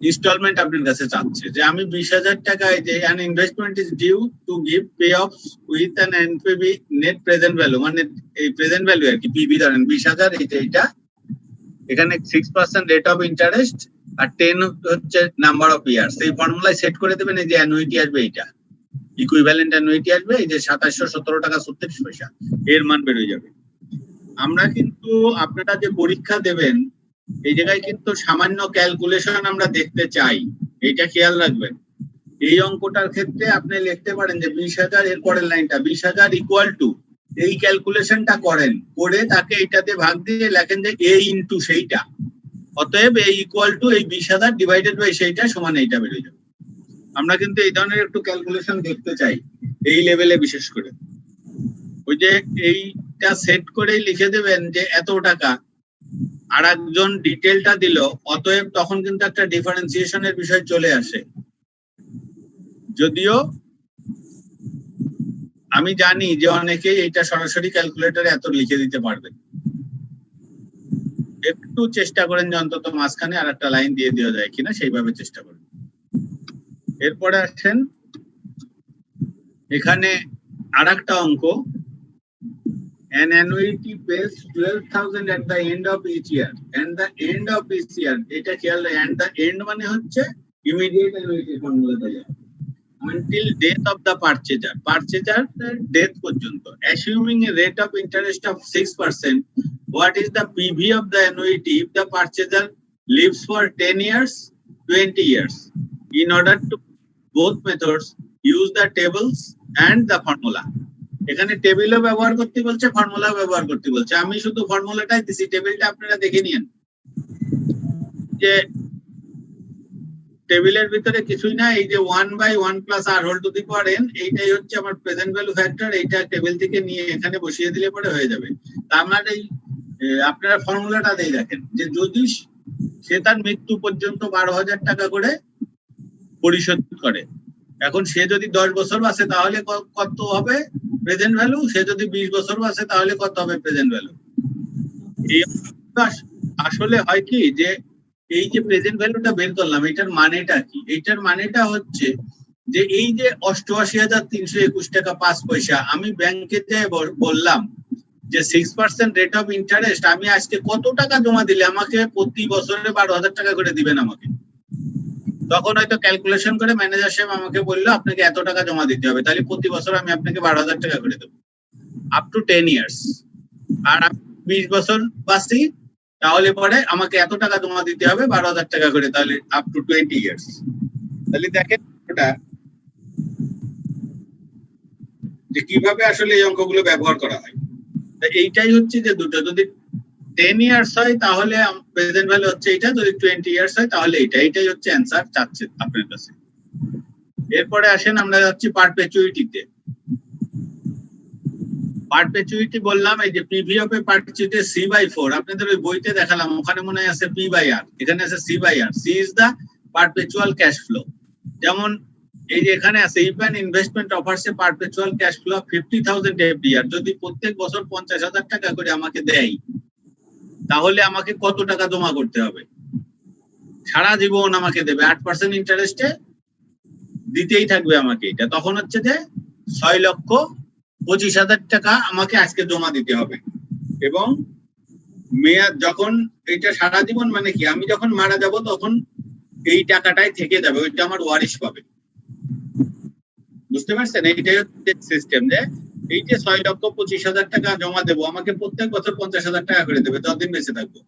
S2: ইনস্টলমেন্ট আপনার কাছে চাচ্ছে যে আমি 20,000 টাকায় যে an investment is due to give payoffs with an NPV net present value, মানে এই প্রেজেন্ট ভ্যালু আর কি, পিভি ধরেন 20,000, এটা এখানে 6% রেট অফ ইন্টারেস্ট আর 10 হচ্ছে নাম্বার অফ ইয়ার্স। এই ফর্মুলায় সেট করে দেবেন, এই যে অ্যানুইটি আসবে, এটা ইকুইভ্যালেন্ট অ্যানুইটি আসবে, এই যে 2717 টাকা 36 পয়সা এর মান বের হয়ে যাবে। আমরা কিন্তু আপনারা যে পরীক্ষা দেবেন এই জায়গায় কিন্তু সামান্য ক্যালকুলেশন আমরা দেখতে চাই, এইটা খেয়াল রাখবেন। এই অঙ্কটার ক্ষেত্রে আপনি লিখতে পারেন যে 20,000, এর পরের লাইনটা 20,000 ইকুয়াল টু, এই ক্যালকুলেশনটা করেন, করে তাকে এইটাতে ভাগ দিয়ে লেখেন যে a ইনটু সেইটা, অতএব a ইকুয়াল টু এই 20,000 ডিভাইডেড বাই সেইটা সমান এইটা বের হয়ে যাবে। আমরা কিন্তু এই ধরনের একটু ক্যালকুলেশন দেখতে চাই এই লেভেলে, বিশেষ করে ওই যে এইটা সেট করে লিখে দেবেন যে এত টাকা, আর একজন ডিটেলটা দিল, অতএব তখন কিন্তু একটা ডিফারেন্সিয়েশনের বিষয় চলে আসে। যদিও আমি জানি যে অনেকেই এটা সরাসরি ক্যালকুলেটরে এত লিখে দিতে পারবেন, একটু চেষ্টা করেন যে অন্তত মাঝখানে আর একটা লাইন দিয়ে দেওয়া যায় কিনা, সেইভাবে চেষ্টা করেন। এরপরে আসেন এখানে আর একটা অঙ্ক, an annuity pays 12,000 at the end of each year, and the end of each year, এটা খেয়াল, and the end মানে হচ্ছে immediate annuity ফর্মুলাতে যায়, until death of the purchaser, death পর্যন্ত, assuming a rate of interest of 6%, what is the PV of the annuity if the purchaser lives for 10 years, 20 years? In order to both methods, use the tables and the formula. এখানে টেবিলও ব্যবহার করতে বলছে, ফর্মুলাও ব্যবহার করতে বলছে। আমি শুধু ফর্মুলাটাই দিছি, টেবিলটা আপনারা দেখে নিন। যে টেবিলের ভিতরে কিছুই না, এই যে 1/1 plus r whole to the power n, এইটাই হচ্ছে আমার প্রেজেন্ট ভ্যালু ফ্যাক্টর। এইটা টেবিল থেকে নিয়ে এখানে বসিয়ে দিলে পরে হয়ে যাবে। তার মানে এই আপনারা ফর্মুলাটা দিয়ে দেখেন যে যদি সে তার মৃত্যু পর্যন্ত 12,000 টাকা করে পরিশোধ করে, এখন সে যদি 10 বছর বাঁচে তাহলে কত হবে প্রেজেন্ট ভ্যালু, সে যদি 20 বছর বাঁচে তাহলে কত হবে প্রেজেন্ট ভ্যালু। এই আসলে হয় কি যে এই যে প্রেজেন্ট ভ্যালুটা বের করলাম, এটার মানেটা কি? এইটার মানেটা হচ্ছে যে এই যে 88,321 টাকা 5 পয়সা আমি ব্যাংকে যেয়ে বললাম যে 6% রেট অফ ইন্টারেস্ট আমি আজকে কত টাকা জমা দিলে আমাকে প্রতি বছরে 12,000 টাকা করে দিবেন আমাকে। তখন হয়তো ক্যালকুলেশন করে ম্যানেজার সাহেব আমাকে বললো আপনাকে এত টাকা জমা দিতে হবে, তাহলে প্রতি বছর আমি আপনাকে 12,000 টাকা করে দেবো আপ টু 10 ইয়ার্স। আর আমি 20 বছর বাঁচি তাহলে পরে আমাকে এত টাকা জমা দিতে হবে 12,000 টাকা করে, তাহলে আপ টু 20 ইয়ার্স। তাহলে দেখেন ওটা যে কিভাবে আসলে এই অঙ্কগুলো ব্যবহার করা হয়। এইটাই হচ্ছে যে দুটো, যদি 10 ইয়ার্স হয় তাহলে প্রেজেন্ট ভ্যালু হচ্ছে এটা, যদি 20 ইয়ার্স হয় তাহলে এটা। এইটাই হচ্ছে অ্যান্সার চাচ্ছে আপনার কাছে। এরপরে আসেন আমরা যাচ্ছি পারপেচুইটিতে। পারপেচুইটি বললাম এই যে পিভি অফ এ পারপেচুইটি C/4, আপনাদের ওই বইতে দেখালাম, ওখানে মনে আছে P/R, এখানে আছে C/R। C is the perpetual cash flow. যেমন এই যে এখানে আছে if an investment offers a perpetual cash flow of 50,000 every year, যদি প্রত্যেক বছর 50,000 টাকা করে আমাকে দেয় তাহলে আমাকে কত টাকা জমা করতে হবে? সারা জীবন আমাকে দেবে 8% ইন্টারেস্টে দিতেই থাকবে আমাকে এটা। তখন হচ্ছে যে 6,25,000 টাকা আমাকে আজকে জমা দিতে হবে। এবং মেয়াদ যখন এটা সারা জীবন মানে কি, আমি যখন মারা যাব তখন এই টাকাটাই থেকে যাবে, ওইটা আমার ওয়ারিশ পাবে। বুঝতে পারছেন? এইটাই হচ্ছে সিস্টেম, যে এই যে 6,25,000 টাকা জমা দেবো, আমাকে প্রত্যেক বছর 50,000 টাকা করে দেবে যতদিন বেঁচে থাকবো।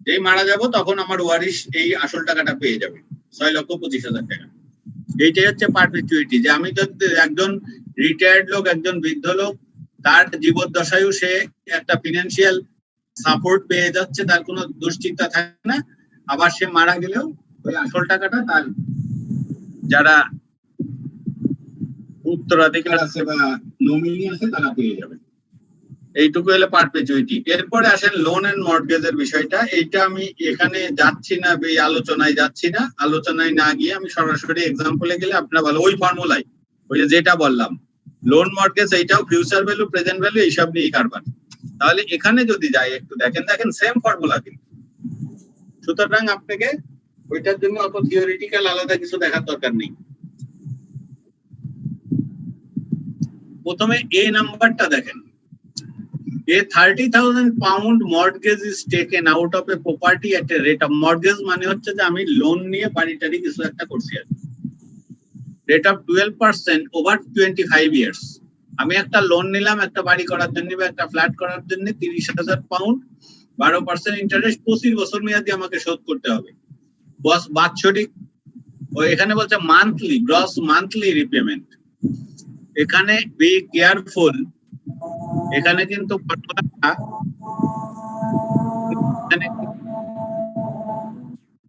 S2: যেই মারা যাব তখন আমার ওয়ারিশ এই আসল টাকাটা পেয়ে যাবে, 6,25,000 টাকা। এইটাই হচ্ছে পারপেচুইটি, যে আমি যদি একজন রিটায়ার্ড লোক, একজন বৃদ্ধ লোক, তার জীবদ্দশায়ও সে একটা ফিনান্সিয়াল সাপোর্ট পেয়ে যাচ্ছে, তার কোনো দুশ্চিন্তা থাকে না। আবার সে মারা গেলেও ওই আসল টাকাটা তার যারা উত্তরাধিকার আছে বা নমিনি আছে তারা পেয়ে যাবে। এইটুকু হলো পারপেচুইটি। এরপরে আসেন লোন এন্ড মর্টগেজের বিষয়টা। এইটা আমি এখানে যাচ্ছি না, এই আলোচনায় যাচ্ছি না। আলোচনায় না গিয়ে আমি সরাসরি এক্সাম্পলে গেলে আপনারা ভালো, ওই ফর্মুলায় ওই যেটা বললাম লোন মর্টগেজ, এইটাও ফিউচার ভ্যালু, প্রেজেন্ট ভ্যালু, এইসব নিয়ে কারবার। তাহলে এখানে যদি যাই একটু দেখেন সেম ফর্মুলা কিন্তু। সুতরাং আপনাকে ওইটার জন্য অত থিওরিটিক্যাল আলাদা কিছু দেখার দরকার নেই। প্রথমে এ নাম্বারটা দেখেন, A 30,000 pound mortgage is taken out of a property at a rate of mortgage মানে হচ্ছে যে আমি লোন নিয়ে বাড়িটারি কিছু একটা করছি আর রেট অফ 12% ওভার 25 ইয়ার্স। আমি একটা লোন নিলাম একটা বাড়ি করার জন্য বা একটা ফ্ল্যাট করার জন্য 30,000 পাউন্ড, 12% ইন্টারেস্ট 25 বছর মেয়াদি আমাকে শোধ করতে হবে। বস বাৎসরিক, এখানে বলছে মান্থলি, গ্রস মান্থলি রিপেমেন্ট। এখানে বি কেয়ারফুল, এখানে কিন্তু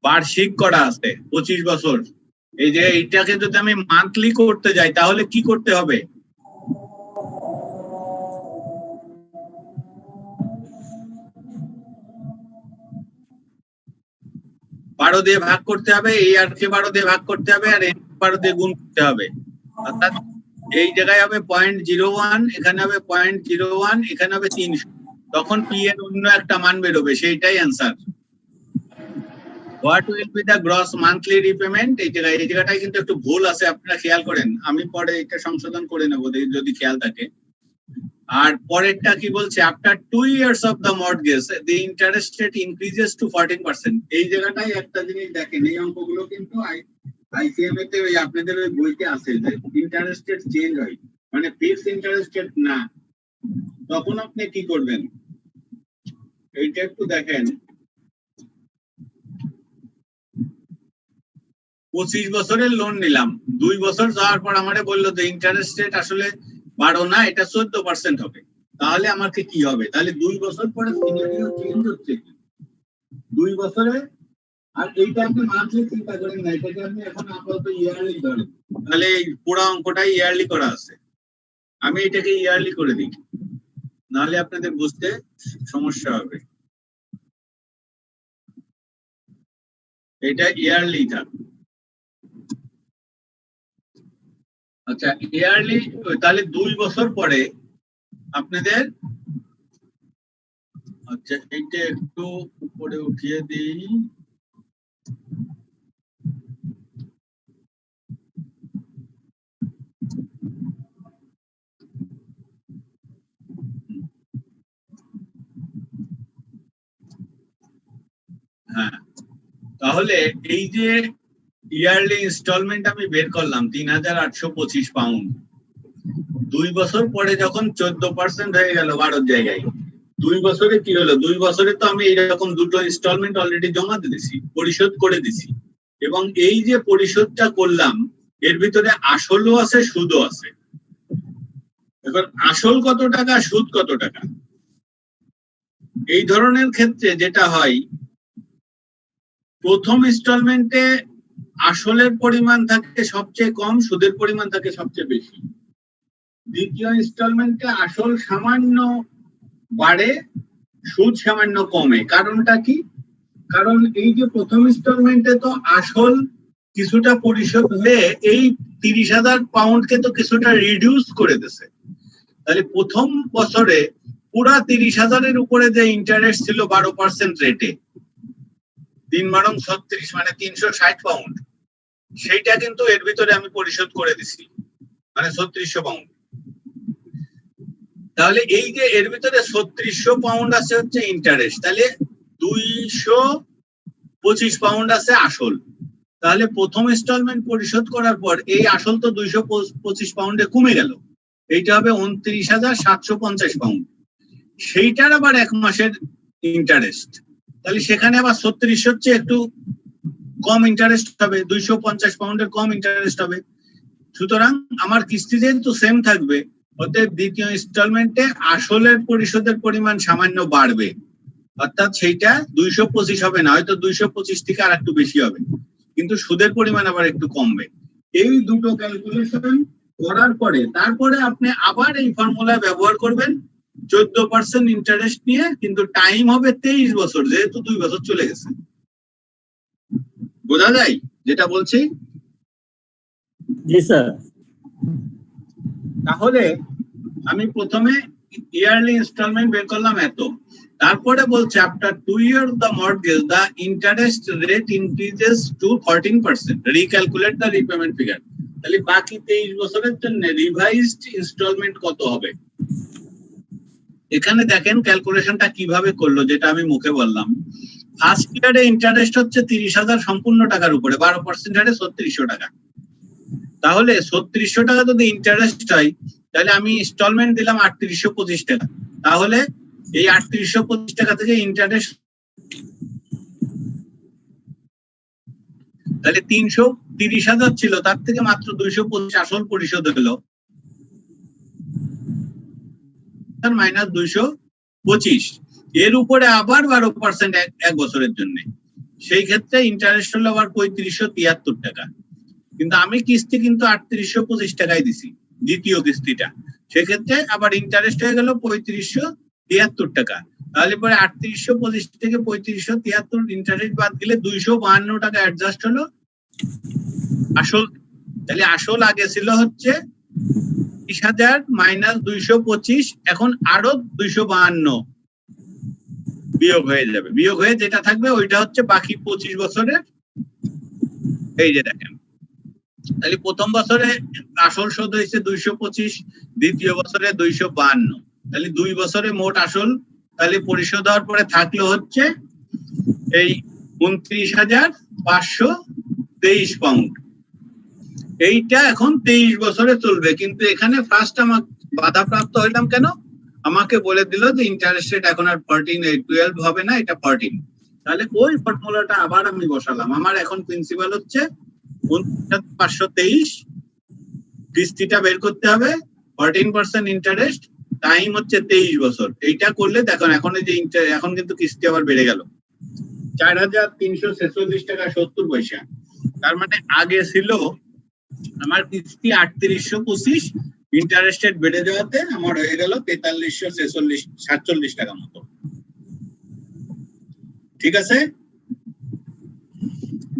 S2: বার্ষিক করা আছে 25 বছর। এই যে এইটাকে যদি আমি মান্থলি করতে যাই তাহলে কি করতে হবে? বারো দিয়ে ভাগ করতে হবে, এই আর কে 12 দিয়ে ভাগ করতে হবে, আর 12 দিয়ে গুণ করতে হবে। অর্থাৎ এই জায়গায় হবে 0.01, এখানে হবে 0.01, এখানে হবে 300। তখন পি এর অন্য একটা মান বেরোবে, সেইটাই answer. What will be the gross monthly repayment? এই জায়গাটাই কিন্তু একটু ভুল আছে, আপনারা খেয়াল করেন। আমি পরে এটা সংশোধন করে নেব যদি খেয়াল থাকে। আর পরেরটা কি বলছে? After 2 years of the mortgage the interest rate increases to 14%। এই জায়গাটাই একটা জিনিস দেখেন, এই অঙ্কগুলো কিন্তু আইসিএমএ তে ওই আপনাদের ওই বইতে আছে যে ইন্টারেস্ট রেট চেঞ্জ হয়, মানে ফিক্সড ইন্টারেস্ট রেট না। তখন আপনি কি করবেন এইটা একটু দেখেন। 25 বছরের লোন নিলাম, 2 বছর যাওয়ার পর আমারে বললো যে ইন্টারেস্ট রেট আসলে 12 না, এটা 14% হবে। তাহলে আমাকে কি হবে? তাহলে 2 বছর পরে সিনারিও চেঞ্জ হচ্ছে কি 2 বছরে। আর এইটা আপনি মান্থলি চিন্তা করেন না, এটাকে আপনি এখন আপাতত ইয়ারলি ধরেন। তাহলে এই পুরো অঙ্কটাই ইয়ারলি করা আছে, আমি এটাকে ইয়ারলি করে দিই, নাহলে আপনাদের বুঝতে সমস্যা হবে। এটা ইয়ারলি থাকবে। আচ্ছা ইয়ারলি, তাহলে 2 বছর পরে আপনাদের, আচ্ছা এইটা একটু উপরে উঠিয়ে দিই। তাহলে এই যে ইয়ারলি ইনস্টলমেন্ট আমি বের করলাম ৩,৮২৫ পাউন্ড, 2 বছর পরে যখন 14% হয়ে গেল 12 জায়গায়, 2 বছরে কি হলো? 2 বছরে তো আমি এইরকম দুটো ইনস্টলমেন্ট অলরেডি জমা দিয়েছি, পরিশোধ করে দিছি, এবং এই যে পরিশোধটা করলাম এর ভিতরে আসলও আছে সুদও আছে। এবার আসল কত টাকা, সুদ কত টাকা? এই ধরনের ক্ষেত্রে যেটা হয়, প্রথম ইনস্টলমেন্টে আসলের পরিমাণ থাকে সবচেয়ে কম, সুদের পরিমাণ থাকে সবচেয়ে বেশি। দ্বিতীয় ইনস্টলমেন্টে আসল সামান্য বাড়ে, সুদ সামান্য কমে। কারণটা কি? কারণ এই যে প্রথম ইনস্টলমেন্টে তো আসল কিছুটা পরিশোধ হয়ে এই 30,000 পাউন্ডকে তো কিছুটা রিডিউস করে দিয়েছে। তাহলে প্রথম বছরে পুরা 30,000-এর উপরে যে ইন্টারেস্ট ছিল 12% রেটে, 3×36 মানে 360 পাউন্ড, সেইটা কিন্তু এর ভিতরে আমি পরিশোধ করে দিছি, মানে 3600 পাউন্ড। তাহলে এই যে এর ভিতরে 3600 পাউন্ড আছে হচ্ছে ইন্টারেস্ট, তাহলে 225 পাউন্ড আছে আসল। তাহলে প্রথম ইনস্টলমেন্ট পরিশোধ করার পর এই আসল তো 225 পাউন্ডে কমে গেল, এইটা হবে 29,750 পাউন্ড। সেইটার আবার 1 মাসের ইন্টারেস্ট, তাহলে সেখানে আবার 3600 চেয়ে একটু কম ইন্টারেস্ট হবে, 250 পাউন্ডের কম ইন্টারেস্ট হবে। সুতরাং আমার কিস্তি যেহেতু সেম থাকবে, অতএব দ্বিতীয় ইনস্টলমেন্টে আসলের পরিশোধের পরিমাণ সামান্য বাড়বে, অর্থাৎ সেইটা 225 হবে না, হয়তো 225 থেকে আর একটু বেশি হবে, কিন্তু সুদের পরিমাণ আবার একটু কমবে। এই দুটো ক্যালকুলেশন করার পরে তারপরে আপনি আবার এই ফর্মুলা ব্যবহার করবেন 14% ইন্টারেস্ট নিয়ে, কিন্তু টাইম হবে 23 বছর, যেহেতু 2 বছর চলে গেছে। বোঝা যায় যেটা বলছি?
S1: জি স্যার।
S2: তাহলে আমি প্রথমে ইয়ারলি ইনস্টলমেন্ট বের করলাম এত, তারপরে বলছে after 2 years the mortgage the interest rate increases to 14%, recalculate the repayment figure। তাহলে বাকি 23 বছরের জন্য রিভাইজড ইনস্টলমেন্ট কত হবে? এখানে দেখেন ক্যালকুলেশনটা কিভাবে করলো, যেটা আমি মুখে বললাম। ফার্স্ট ইয়ারে ইন্টারেস্ট হচ্ছে 30,000 সম্পূর্ণ টাকার উপরে, 12% হারে 3600 টাকা। তাহলে 3600 টাকা যদি ইন্টারেস্ট হয়, তাহলে আমি ইনস্টলমেন্ট দিলাম 3825 টাকা। তাহলে এই 3825 টাকা থেকে ইন্টারেস্ট, তাহলে 330,000 ছিল, তার থেকে মাত্র 225 আসল পরিশোধ হলো, মাইনাস 225, এর উপরে আবার 12% এক বছরের জন্য। সেই ক্ষেত্রে ইন্টারেস্ট হলো আবার 3573 টাকা। কিন্তু আমি কিস্তি কিন্তু 3825 টাকায় দিছি, দ্বিতীয় কিস্তিটা, সেক্ষেত্রে আবার ইন্টারেস্ট হয়ে গেল 3573 টাকা। তাহলে পরে 3825 থেকে 3573 ইন্টারেস্ট বাদ দিলে 252 টাকা অ্যাডজাস্ট হলো আসল। তাহলে আসল আগে ছিল হচ্ছে 30,000 মাইনাস 225, এখন আরো 252 বিয়োগ হয়ে যাবে। বিয়োগ হয়ে যেটা থাকবে ওইটা হচ্ছে বাকি 25 বছরের। এই যে দেখেন, তাহলে প্রথম বছরে আসল শোধ হয়েছে 225, দ্বিতীয় বছরে 252, তাহলে 2 বছরে মোট আসল তাহলে পরিশোধ হওয়ার পরে থাকলো হচ্ছে এই 29,523 পাউন্ড। এইটা এখন 23 বছরে চলবে, কিন্তু এখানে ফার্স্ট আমার বাধাপ্রাপ্ত হইলাম কেন? আমাকে বলে দিল যে ইন্টারেস্ট রেট এখন আর 12 হবে না, এটা 14। তাহলে ওই ফর্মুলাটা আবার আমি বসালাম। আমার এখন প্রিন্সিপাল হচ্ছে 523, কিস্তিটা বের করতে হবে 14% ইন্টারেস্ট, টাইম হচ্ছে 23 বছর। এইটা করলে দেখুন এখন এই যে এখন কিন্তু কিস্তি আবার বেড়ে গেল 4,346 টাকা 70 পয়সা। তার মানে আগে ছিল আমার কিস্তি 3825, ইন্টারেস্ট রেট বেড়ে যাওয়াতে আমার হয়ে গেল 4346 টাকা মতো। ঠিক আছে,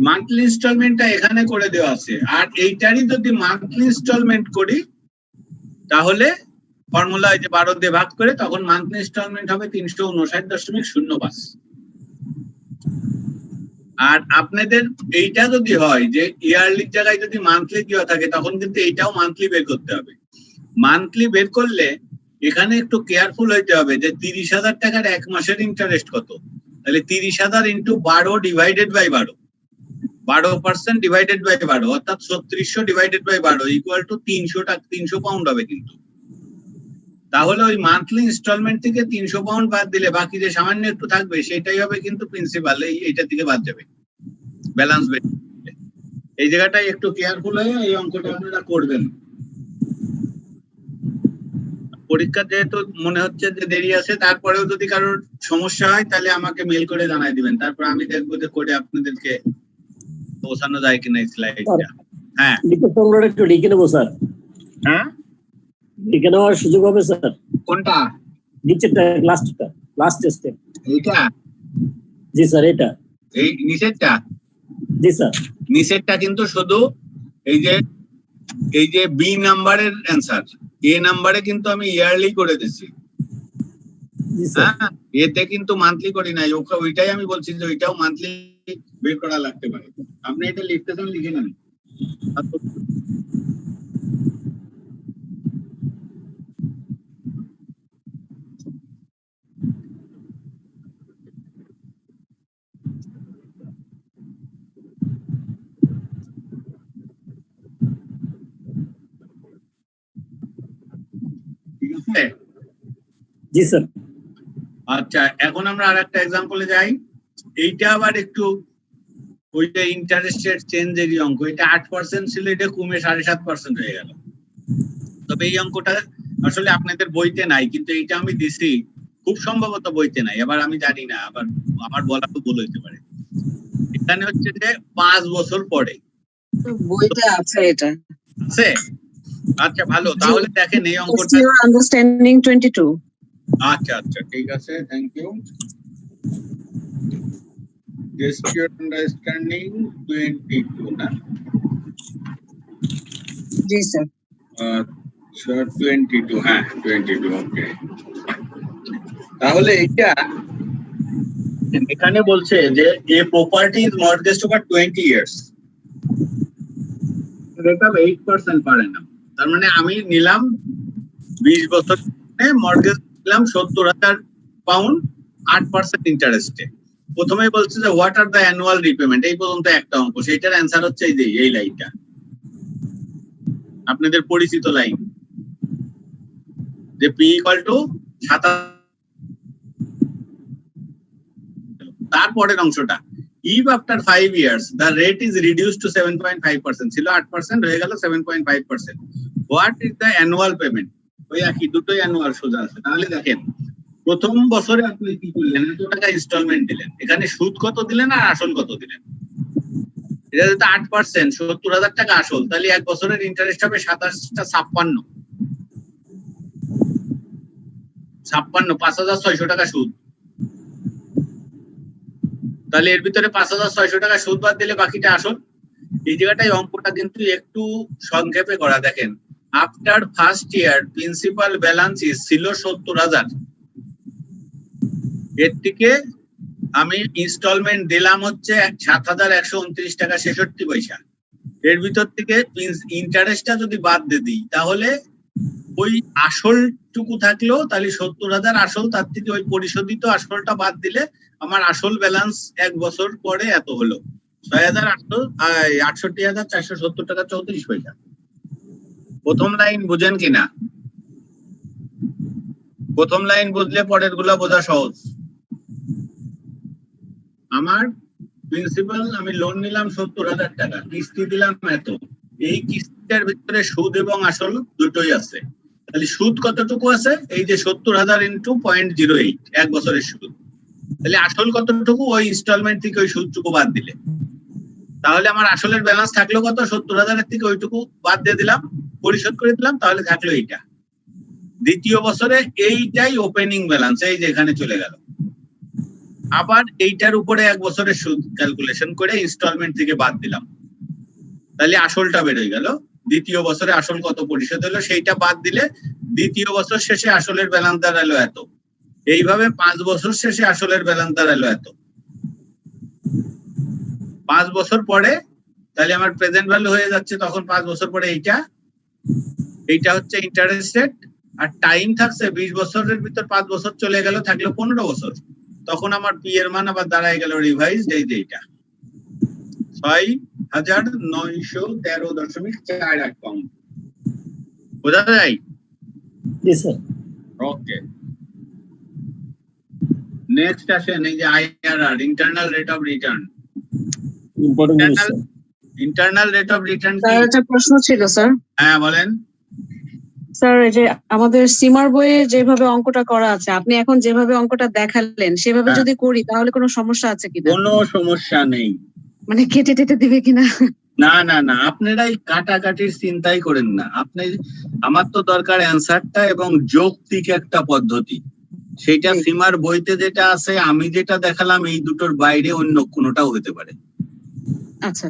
S2: মান্থলি ইনস্টলমেন্টটা এখানে করে দেওয়া আছে। আর এইটারই যদি মান্থলি ইনস্টলমেন্ট করি তাহলে ফর্মুলা এই যে 12 দিয়ে ভাগ করে, তখন মান্থলি ইনস্টলমেন্ট হবে 359.05। আর আপনাদের এইটা যদি হয় যে ইয়ারলি জায়গায় যদি মান্থলি দেওয়া থাকে, তখন কিন্তু এইটাও মান্থলি বের করতে হবে। মান্থলি বের করলে এখানে একটু কেয়ারফুল হইতে হবে যে 30,000 টাকার 1 মাসের ইন্টারেস্ট কত। তাহলে 30,000 into 12 divided by 12, 12% divided by 12 অর্থাৎ 3600 divided by 12 equal to 300 pound হবে কিন্তু। তাহলে ওই মান্থলি ইনস্টলমেন্ট থেকে 300 পাউন্ড বাদ দিলে বাকি যে সামান্য একটু থাকবে সেটাই হবে কিন্তু প্রিন্সিপাল, এইটা থেকে বাদ যাবে ব্যালেন্স। এই জায়গাটাই একটু কেয়ারফুল হয়ে এই অঙ্কটা আপনারা করবেন। পরীক্ষা যেহেতু মনে হচ্ছে যে দেরি আছে, তারপরেও যদি কারোর সমস্যা হয় তাহলে আমাকে মেল করে জানাই দিবেন, তারপর আমি দেখবো যে করে আপনাদেরকে পৌঁছানো যায় কিনা স্লাইডটা। হ্যাঁ
S1: একটু লিখে নেবো স্যার।
S2: হ্যাঁ
S1: লিখে নেওয়ার সুযোগ হবে স্যার?
S2: কোনটা?
S1: নিচেরটা, লাস্ট স্টেপ।
S2: এইটা?
S1: জি স্যার এটা।
S2: এই নিচেরটা?
S1: জি স্যার।
S2: নিচেরটা কিন্তু শুধু এই যে বি নাম্বারের অ্যান্সার, এ নাম্বারে কিন্তু আমি ইয়ারলি করে দিচ্ছি। হ্যাঁ, এতে কিন্তু মান্থলি করি নাই। ওইটাই আমি বলছি যে ওইটাও মান্থলি বের করা লাগতে পারে। আপনি এটা লিখতে চান লিখে নেন। ঠিক আছে?
S1: জি স্যার।
S2: আচ্ছা, এখন আমরা আরেকটা এক্সাম্পলে যাই। এইটা আবার একটু ওইটা ইন্টারেস্ট রেট চেঞ্জেরই অঙ্ক। এটা 8% ছিল, এটা কমে 7.5% হয়ে গেল। তবে এই অঙ্কটা আসলে আপনাদের বইতে নাই, কিন্তু এইটা আমি দিছি, খুব সম্ভবত বইতে নাই, আবার আমি জানি না, আবার আমার বলা তো ভুল হইতে পারে। এখানে হচ্ছে যে 5 বছর পরে
S4: বইতে আছে এটা।
S2: আছে? আচ্ছা ভালো, তাহলে দেখেন এই অঙ্কটা।
S4: আন্ডারস্ট্যান্ডিং 22।
S2: আচ্ছা আচ্ছা ঠিক আছে, থ্যাংক ইউ। আন্ডারস্ট্যান্ডিং 22 না?
S4: জি স্যার।
S2: আচ্ছা 22, হ্যাঁ 22, ওকে। তাহলে এটা এখানে বলছে যে a property is mortgaged over 20 years, rate of 8% per annum। তার মানে আমি নিলাম 20 বছর মর্টগেজ নিলাম 70,000 পাউন্ড 8% ইন্টারেস্টে। প্রথমে বলছে যে what are the annual repayment, এই পর্যন্ত একটা অঙ্ক, সেইটার অ্যান্সার হচ্ছে এই যে এই লাইনটা, আপনাদের পরিচিত লাইন, যে p ইকুয়াল টু 7। তারপরের অংশটা, if after 5 years the rate is reduced to 7.5%, ছিল 8% হয়ে গেল 7.5%, what is the annual payment? ওই একই, দুটোই অ্যানুয়াল সোজা আছে। তাহলে দেখেন প্রথম বছরে আপনি কি করলেন, এত টাকা ইনস্টলমেন্ট দিলেন, এখানে সুদ কত দিলেন আর আসল কত দিলেন। এটা যদি 8%, 70,000 টাকা আসল, তাহলে এক বছরের ইন্টারেস্ট হবে 57, 5,600 টাকা সুদ। তাহলে এর ভিতরে 5,600 টাকা সুদ বাদ দিলে বাকিটা আসল। এই জায়গাটাই অঙ্কটা কিন্তু একটু সংক্ষেপে করা। দেখেন after first year principal balance ছিল 70,000, এর থেকে আমি ইনস্টলমেন্ট দিলাম হচ্ছে 7,129 টাকা 66 পয়সা। এর ভিতর থেকে ইন্টারেস্টটা যদি বাদ দিয়ে দিই তাহলে ওই আসলটুকু থাকলো, তাহলে 70,000 আসল, তার থেকে ওই পরিশোধিত আসলটা বাদ দিলে আমার আসল ব্যালেন্স এক বছর পরে এত হলো 6,68,470 টাকা 34 পয়সা। প্রথম লাইন বুঝেন কিনা? প্রথম লাইন বুঝলে পরের গুলা বোঝা সহজ। আমার প্রিন্সিপাল, আমি লোন নিলাম 70,000 টাকা, কিস্তি দিলাম এত, এই কিস্তিটার ভিতরে সুদ এবং আসল দুটোই আছে। তাহলে সুদ কতটুকু আছে? এই যে 70,000 ইন্টু 0.08, এক বছরের সুদ। তাহলে আসল কতটুকু? ওই ইনস্টলমেন্ট থেকে ওই সুদটুকু বাদ দিলে, তাহলে আমার আসলের ব্যালেন্স থাকলো কত? 70,000 থেকে ওইটুকু বাদ দিয়ে দিলাম, পরিশোধ করে দিলাম, তাহলে থাকলো এইটা। দ্বিতীয় বছরে এইটাই ওপেনিং ব্যালেন্স, এই যে এখানে চলে গেল। আবার এইটার উপরে এক বছরের সুদ ক্যালকুলেশন করে ইনস্টলমেন্ট থেকে বাদ দিলাম, তাহলে আসলটা বের হয়ে গেল। দ্বিতীয় বছরে আসল কত পরিশোধ হলো সেইটা বাদ দিলে দ্বিতীয় বছর শেষে আসলের ব্যালেন্স দাঁড়ালো এত। এইভাবে 5 বছর শেষে আসলের ব্যালেন্স দাঁড়ালো এত। 5 বছর পরে তাহলে আমার প্রেজেন্ট ভ্যালু হয়ে যাচ্ছে তখন 5 বছর পরে এইটা হচ্ছে ইন্টারেস্ট রেট, আর টাইম থাকছে 20 বছরের ভিতর 5 বছর চলে গেল, থাকলো 15 বছর। তখন আমার পি এর মান আবার দাঁড়ায় গেল রিভাইজড এই যে এইটা 6,913.48 পাউন্ড। বোঝা যায়?
S1: জি স্যার।
S2: ওকে, নেক্সট আসেন এই যে IRR, internal rate of return.
S1: Important জিনিস sir.
S2: Internal rate of return কি?
S4: স্যার একটা প্রশ্ন ছিল স্যার।
S2: হ্যাঁ বলেন।
S4: স্যার এই যে আমাদের সীমার বইয়ে যেভাবে অঙ্কটা করা আছে, আপনি এখন যেভাবে অঙ্কটা দেখালেন সেভাবে
S2: হ্যাঁ।
S4: যদি করি তাহলে কোনো সমস্যা আছে কিনা?
S2: কোনো সমস্যা নেই।
S4: মানে কেটে টেটে দিবে কিনা?
S2: না না না, আপনারা এই কাটাকাটির চিন্তাই করেন না। আপনি, আমার তো দরকার অ্যান্সারটা এবং যৌক্তিক একটা পদ্ধতি। সেটা সীমার বইতে যেটা আছে, আমি যেটা দেখালাম, এই দুটোর বাইরে অন্য কোনোটাও হতে পারে।
S4: আচ্ছা।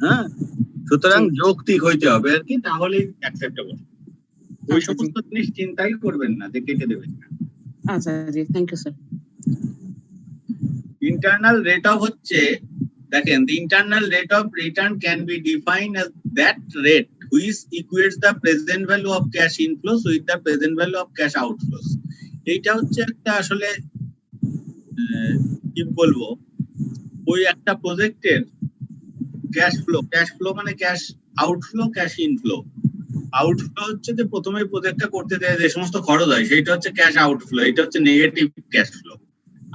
S2: হ্যাঁ, সুতরাং যৌক্তিক হইতে হবে আর কি, তাহলেই অ্যাকসেপ্টেবল। ওই
S4: আচ্ছা, জি।
S2: সমস্ত জিনিস চিন্তাই করবেন না যে কেটে দেবেন না।
S4: আচ্ছা জি, thank you sir.
S2: Internal rate of হচ্ছে, দেখেন, the internal rate of return can be defined as that rate which equates the present value of cash inflows with the present value of cash outflows. এইটা হচ্ছে একটা আসলে কি বলবো, ওই একটা প্রজেক্টের ক্যাশ ফ্লো মানে cash outflow, cash inflow. Outflow হচ্ছে যে প্রথমে প্রজেক্টটা করতে দেয় যে সমস্ত খরচ হয়, সেইটা হচ্ছে ক্যাশ আউটফ্লো, এটা হচ্ছে নেগেটিভ ক্যাশ ফ্লো।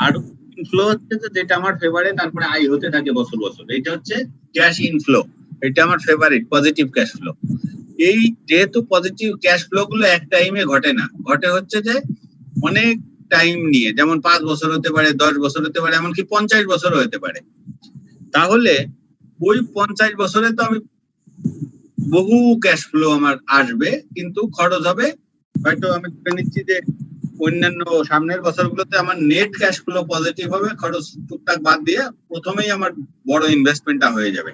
S2: আর ইনফ্লো হচ্ছে যে যেটা আমার ফেভারিট, তারপরে আই হতে থাকে বছর বছর, এটা হচ্ছে ক্যাশ ইনফ্লো, এটা আমার ফেভারিট পজিটিভ ক্যাশ ফ্লো। এই যেহেতু পজিটিভ ক্যাশ ফ্লো গুলো এক টাইমে ঘটে না, ঘটে হচ্ছে যে অনেক টাইম নিয়ে, যেমন 5 বছর হতে পারে, 10 বছর হতে পারে, এমনকি 50 বছরও হতে পারে। তাহলে ওই 50 বছরে তো আমি বহু ক্যাশ ফ্লো আমার আসবে, কিন্তু খরচ হবে হয়তো, আমি ধরে নিচ্ছি যে অন্যান্য সামনের বছরগুলোতে আমার নেট ক্যাশ ফ্লো পজিটিভ হবে, খরচ টুকটাক বাদ দিয়ে প্রথমেই আমার বড় ইনভেস্টমেন্টটা হয়ে যাবে।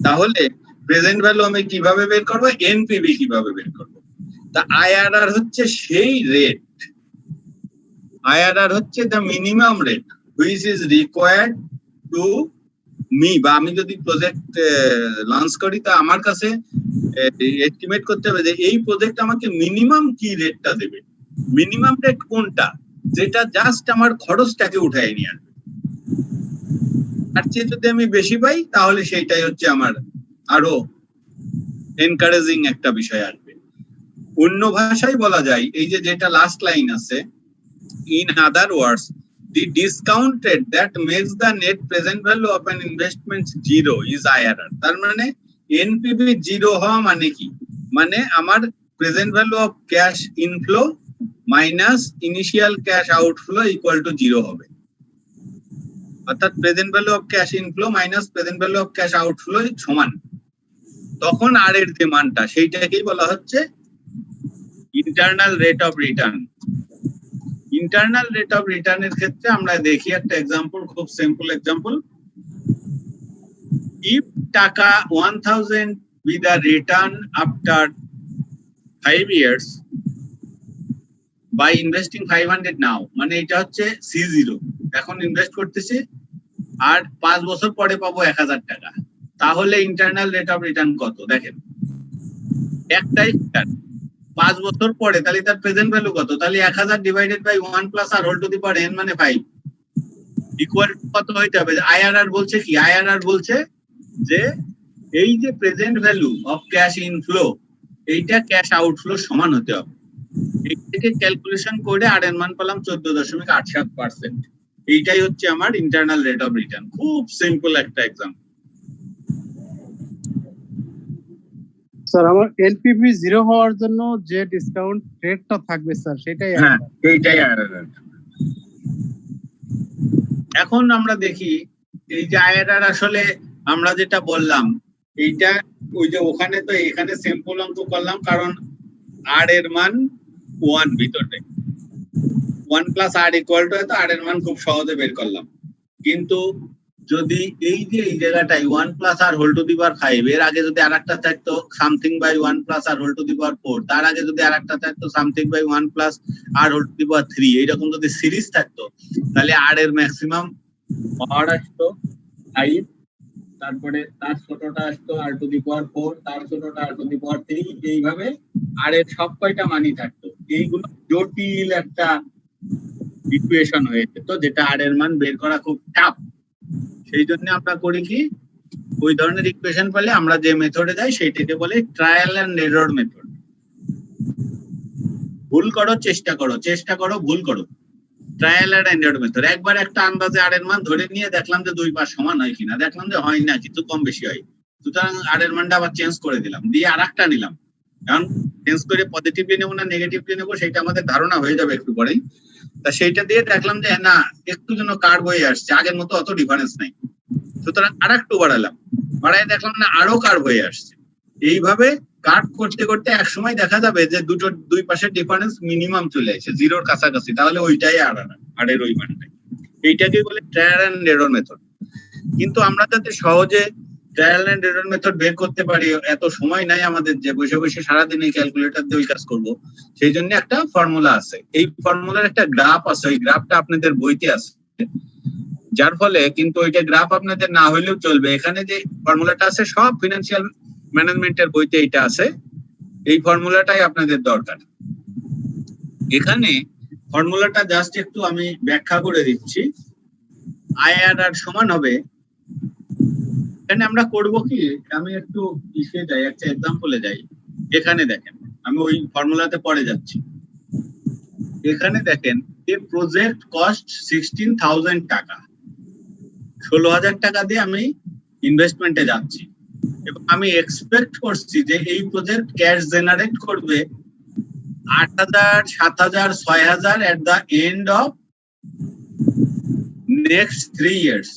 S2: তাহলে প্রেজেন্ট ভ্যালু আমি কিভাবে বের করবো, এনপিভি কিভাবে বের করবো? তা আইআরআর হচ্ছে সেই রেট, আইআরআর হচ্ছে the minimum rate which is required to me, বা আমি যদি প্রজেক্ট লঞ্চ করি তা আমার কাছে এস্টিমেট করতে হবে যে এই প্রজেক্ট আমাকে মিনিমাম কি রেটটা দেবে। মিনিমাম রেট কোনটা, যেটা জাস্ট আমার খরচটাকে উঠায় নিয়ে আসবে। আর চেয়ে যদি আমি বেশি পাই তাহলে সেইটাই হচ্ছে আমার আরো এনকারেজিং একটা বিষয় আসবে। অন্য ভাষায় বলা যায়, এই যে যেটা লাস্ট লাইন আছে, in other words the discount rate that makes the net present value of an investment zero is IRR. তার মানে NPV জিরো হওয়া মানে কি, মানে আমার present value of cash inflow minus initial cash outflow equal to zero হবে। অর্থাৎ present value of cash inflow minus present value of cash outflow সমান। তখন আর এর যে মানটা, সেইটাকেই বলা হচ্ছে internal rate of return. Internal rate of রিটার্নের ক্ষেত্রে আমরা দেখি একটা এক্সাম্পল, খুব সিম্পল এক্সাম্পল। ইফ টাকা 1000 with a return after 5 years by investing 500 now, মানে এটা হচ্ছে C0, এখন ইনভেস্ট করতেছি আর 5 বছর পরে পাবো 1000 টাকা। তাহলে ইন্টারনাল রেট অফ রিটার্ন কত? দেখেন, একটাই 5 বছর পরে, তাহলে তার প্রেজেন্ট ভ্যালু কত? তাহলে 1000 divided by 1 plus r whole to the power n মানে 5 ইকুয়াল কত হইতে হবে? আইআরআর বলছে কি? আইআরআর বলছে যে এই যে present value of cash inflow, এইটা ক্যাশ আউটফ্লো সমান হতে হবে। এই থেকে ক্যালকুলেশন করে আর এর মান পেলাম 14.87%। এইটাই হচ্ছে আমার ইন্টারনাল রেট অফ রিটার্ন। খুব সিম্পল একটা এক্সাম্পল।
S6: স্যার আমার এলপিভি জিরো হওয়ার জন্য যে ডিসকাউন্ট রেটটা থাকবে স্যার সেটাই
S2: হ্যাঁ, এইটাই আইআরআর। এখন আমরা দেখি এই যে আইআরআর আসলে আমরা যেটা বললাম, এইটা ওই যে ওখানে তো এখানে সিম্পল অঙ্ক করলাম, কারণ আর এর মান 1 ভিতরে 1 প্লাস আর ইকুয়াল টু, তো আর এর মান খুব সহজে বের করলাম। কিন্তু যদি এই যে এই জায়গাটায় 1 plus r whole to the power 5, এর আগে যদি আরেকটা থাকতো something by 1 plus r whole to the power 4, তার আগে যদি আরেকটা থাকতো something by 1 plus r whole to the power 3, এইরকম যদি সিরিজ থাকতো, তাহলে আর এর ম্যাক্সিমাম পাওয়ার আসতো 5, তারপরে তার ছোটটা আসতো আর টু দি পাওয়ার 4, তার ছোটটা আর টু দি পাওয়ার 3, এইভাবে আর এর সব কয়টা মানই থাকতো। এইগুলো জটিল একটা ইকুয়েশন হয়েছে, তো যেটা আর এর মান বের করা খুব টাফ। সেই জন্য আমরা করি কি, ওই ধরনের ইকুয়েশন পেলে আমরা যে মেথডে যাই সেইটাকে বলে ট্রায়াল এন্ড এরর মেথড। ভুল করো, চেষ্টা করো, ভুল করো, ট্রায়াল এন্ড এরর মেথড। একবার একটা আন্দাজে আর এর মান ধরে নিয়ে দেখলাম যে 2 পাশ সমান হয় কিনা, দেখলাম যে হয় না, কিছু কম বেশি হয়, সুতরাং আর এর মানটা আবার চেঞ্জ করে দিলাম, দিয়ে আরেকটা নিলাম। কারণ চেঞ্জ করে পজিটিভলি নেবো না নেগেটিভলি নেবো সেটা আমাদের ধারণা হয়ে যাবে একটু পরেই। তা সেইটা দিয়ে দেখলাম যে না, একটু যেন কার্ভ হয়ে আসছে, আগের মতো অত ডিফারেন্স নাই, সুতরাং আর একটু বাড়ালাম, বাড়াই দেখলাম না আরো কার্ভ হয়ে আসছে। এইভাবে কার্ভ করতে করতে এক সময় দেখা যাবে যে দুই পাশের ডিফারেন্স মিনিমাম চলে আসে জিরোর কাছাকাছি, তাহলে ওইটাই আর এর ওই মানটাই। এইটাকে বলে ট্রায়াল এন্ড এরর মেথড। কিন্তু আমরা যাতে সহজে ট্রায়াল এন্ড এরর মেথড বের করতে পারি, এত সময় নাই আমাদের যে বসে বসে সারাদিন এই ক্যালকুলেটর দিয়ে ওই কাজ করবো, সেই জন্য একটা ফর্মুলা আছে। এই ফর্মুলার একটা গ্রাফ আছে, ওই গ্রাফটা আপনাদের বইতে আছে, যার ফলে কিন্তু ওইটা গ্রাফ আপনাদের না হইলেও চলবে। এখানে যে ফর্মুলাটা আছে সব ফিনান্সিয়াল ম্যানেজমেন্টের বইতে এইটা আছে, এই ফর্মুলাটাই আপনাদের দরকার। এখানে ফর্মুলাটা জাস্ট একটু আমি ব্যাখ্যা করে দিচ্ছি। আইআরআর সমান হবে, এখানে আমরা করব কি, আমি একটু ইসে যাই, একটা এক্সাম্পলে যাই। এখানে দেখেন আমি ওই ফর্মুলাতে পরে যাচ্ছি। এখানে দেখেন এই প্রজেক্ট কস্ট 16,000 টাকা, 16,000 টাকা দিয়ে আমি ইনভেস্টমেন্টে যাচ্ছি এবং আমি এক্সপেক্ট করছি যে এই প্রজেক্ট ক্যাশ জেনারেট করবে 8,000, 7,000, 6,000 at the end of next 3 years.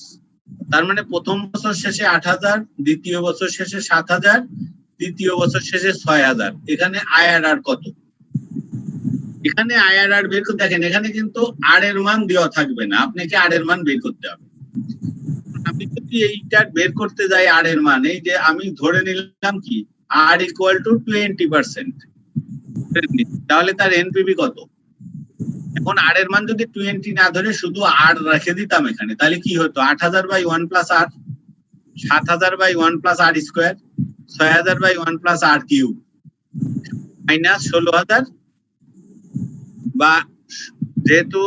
S2: তার মানে প্রথম বছর শেষে 8,000, দ্বিতীয় বছর শেষে 7,000, তৃতীয় বছর শেষে 6,000। এখানে আইআরআর কত? এখানে আইআরআর বের করতে দেখেন, এখানে কিন্তু আর এর মান দেওয়া থাকবে না, আপনাকে আর এর মান বের করতে হবে। আমি যদি এইটা বের করতে যাই আর এর মান, এই যে আমি ধরে নিলাম কি আর ইকুয়াল টু 20%, তাহলে তার এনপিভি কত? এখন আর এর মান যদি 20 না ধরে শুধু আর রেখে দিতাম এখানে, তাহলে কি হতো? 8,000 by 1 plus r, 7,000 by 1 plus r square, 6,000 by 1 plus r cube, minus 16,000। বা যেহেতু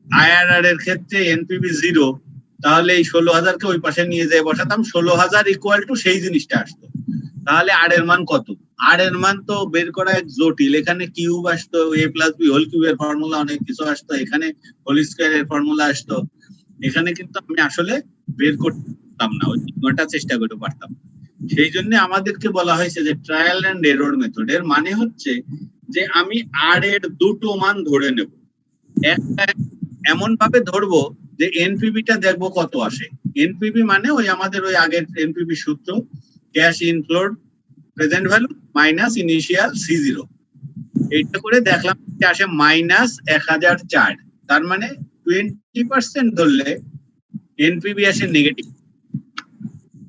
S2: আইআরআর এর ক্ষেত্রে এনপিভি 0, তাহলে এই 16,000 কে ওই পাশে নিয়ে যেয়ে বসাতাম, 16,000 ইকুয়াল টু সেই জিনিসটা আসতো। তাহলে আর এর মান কত? আর এর মান তো বের করা এক জটিল, এখানে কিউব আসতো, এ প্লাস বি হোল কিউবের ফর্মুলা অনেক কিছু আসতো, এখানে হোল স্কোয়ারের ফর্মুলা আসতো, এখানে কিন্তু আমি আসলে বের করতাম না, ওই চিহ্নটা চেষ্টা করে পারতাম। সেই জন্য আমাদেরকে বলা হয়েছে যে ট্রায়াল এন্ড এরর মেথড। এর মানে হচ্ছে যে আমি আর এর দুটো মান ধরে নেব, একটা এমন ভাবে ধরবো যে এনপিভিটা দেখবো কত আসে। এনপিভি মানে ওই আমাদের ওই আগের এনপিভি সূত্র, cash inflowed present value minus initial C0। এইটা করে দেখলাম যে আসে মাইনাস 1,004। তার মানে 20% ধরলে এনপিভি আসে নেগেটিভ।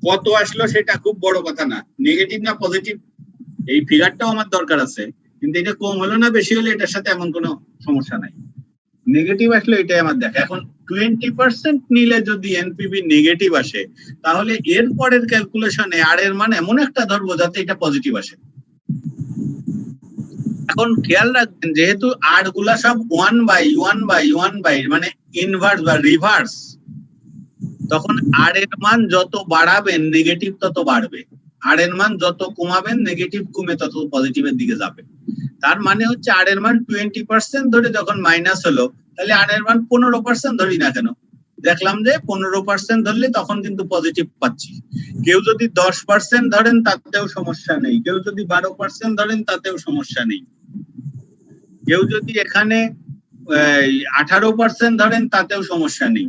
S2: কত আসলো সেটা খুব বড় কথা না, নেগেটিভ না পজিটিভ এই ফিগারটাও আমার দরকার আছে, কিন্তু এটা কম হলো না বেশি হলে এটার সাথে এমন কোনো সমস্যা নাই। নেগেটিভ আসলে এটাই আমার দেখা। এখন 20% নিলে যদি এনপিভি নেগেটিভ আসে, তাহলে এর পরের ক্যালকুলেশনে আর এর মান এমন একটা ধরবো যাতে এটা পজিটিভ আসে। এখন খেয়াল রাখবেন, যেহেতু আর গুলা সব 1/1/1 মানে ইনভার্স বা রিভার্স, তখন আর এর মান যত বাড়াবেন নেগেটিভ তত বাড়বে, আর এর মান যত কমাবেন নেগেটিভ কমে তত পজিটিভের দিকে যাবে। তার মানে হচ্ছে আর এর মান 20% ধরে যখন মাইনাস হলো, তাহলে আর এর মান 15% ধরি না কেন, দেখলাম যে 15% ধরলে তখন কিন্তু পজিটিভ পাচ্ছি। কেউ যদি 10% ধরেন তাতেও সমস্যা নেই, কেউ যদি 12% ধরেন তাতেও সমস্যা নেই, কেউ যদি এখানে 18% ধরেন তাতেও সমস্যা নেই,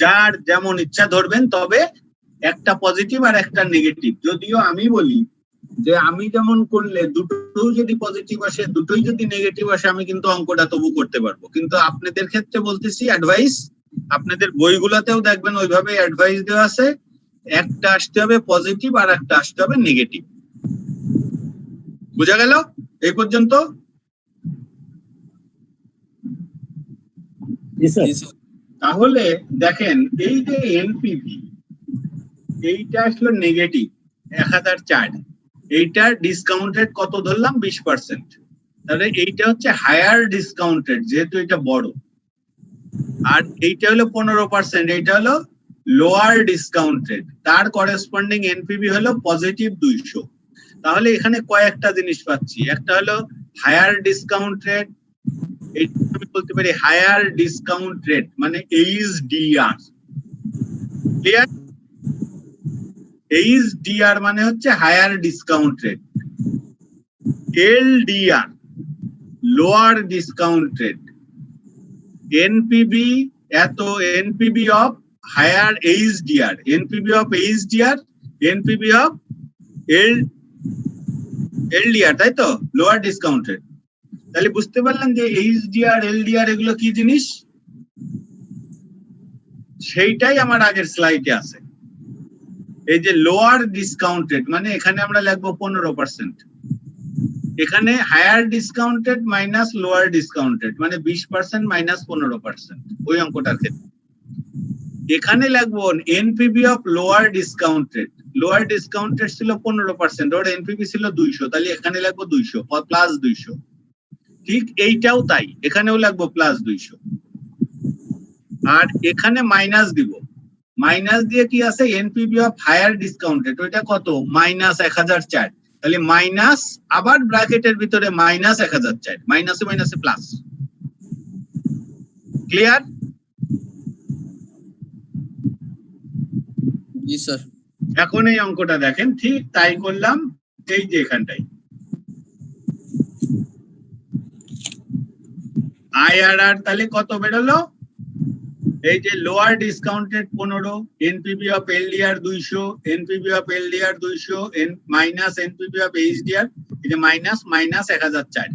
S2: যার যেমন ইচ্ছা ধরবেন। তবে একটা পজিটিভ আর একটা নেগেটিভ। যদিও আমি বলি যে আমি যেমন করলে দুটোই যদি পজিটিভ আসে দুটোই যদি নেগেটিভ আসে আমি কিন্তু অঙ্কটা তবু করতে পারবো, কিন্তু আপনাদের ক্ষেত্রে বলতেছি অ্যাডভাইস, আপনাদের বইগুলোতেও দেখবেন ওইভাবে অ্যাডভাইস দেওয়া আছে, একটা আসতে হবে পজিটিভ আর একটা আসতে হবে নেগেটিভ। বোঝা গেল এই পর্যন্ত? তাহলে দেখেন এই যে এনপিভি, এইটা আসলো নেগেটিভ 1,004, এইটা ডিসকাউন্টেড কত ধরলাম 20%, তাহলে এইটা হচ্ছে হায়ার ডিসকাউন্টেড যেহেতু এটা বড়, আর এইটা হলো 15%, এইটা হলো লোয়ার ডিসকাউন্টেড তার করেসপন্ডিং এনপিভি হলো পজিটিভ 200। তাহলে এখানে কয়েকটা জিনিস পাচ্ছি, একটা হলো হায়ার ডিসকাউন্ট রেট, এইটা আমি বলতে পারি হায়ার ডিসকাউন্ট রেট মানে এইচডিআর। ক্লিয়ার? এইচডিআর মানে হচ্ছে higher discount rate, LDR lower discount rate, NPV এত NPV of higher HDR, NPV of HDR, NPV of LDR, তাই তো, লোয়ার ডিসকাউন্ট রেট। তাহলে বুঝতে পারলাম যে এইচডিআর এলডিআর এগুলো কি জিনিস, সেইটাই আমার আগের স্লাইডে আছে। এই যে লোয়ার ডিসকাউন্ট রেট মানে এখানে আমরা লিখবো 15%, এখানে higher discounted minus lower discounted মানে 20% মাইনাস 15%, ওই অঙ্কটার ক্ষেত্রে এখানে লিখবো NPV of lower discounted, lower discounted ছিল 15%, ওর এনপিবি ছিল 200, তাহলে এখানে লিখবো 200 প্লাস 200। ঠিক এইটাও তাই, এখানেও লিখবো প্লাস 200, আর এখানে মাইনাস দিব, মাইনাস দিয়ে কি আছে এনপিবি অফ হায়ার ডিসকাউন্টেড, ওইটা কত মাইনাস 1004, তাহলে মাইনাস আবার ব্র্যাকেটের ভিতরে মাইনাস 1004, মাইনাসে মাইনাসে প্লাস। ক্লিয়ার?
S7: জি স্যার।
S2: এখন এই অঙ্কটা দেখেন, ঠিক তাই করলাম, এই যে এখানটাই আইআরআর তাহলে কত বেরোলো, এই যে lower discounted 15, NPV of LDR 200, NPV of LDR 200 minus NPV of HDR, এই যে minus minus 1004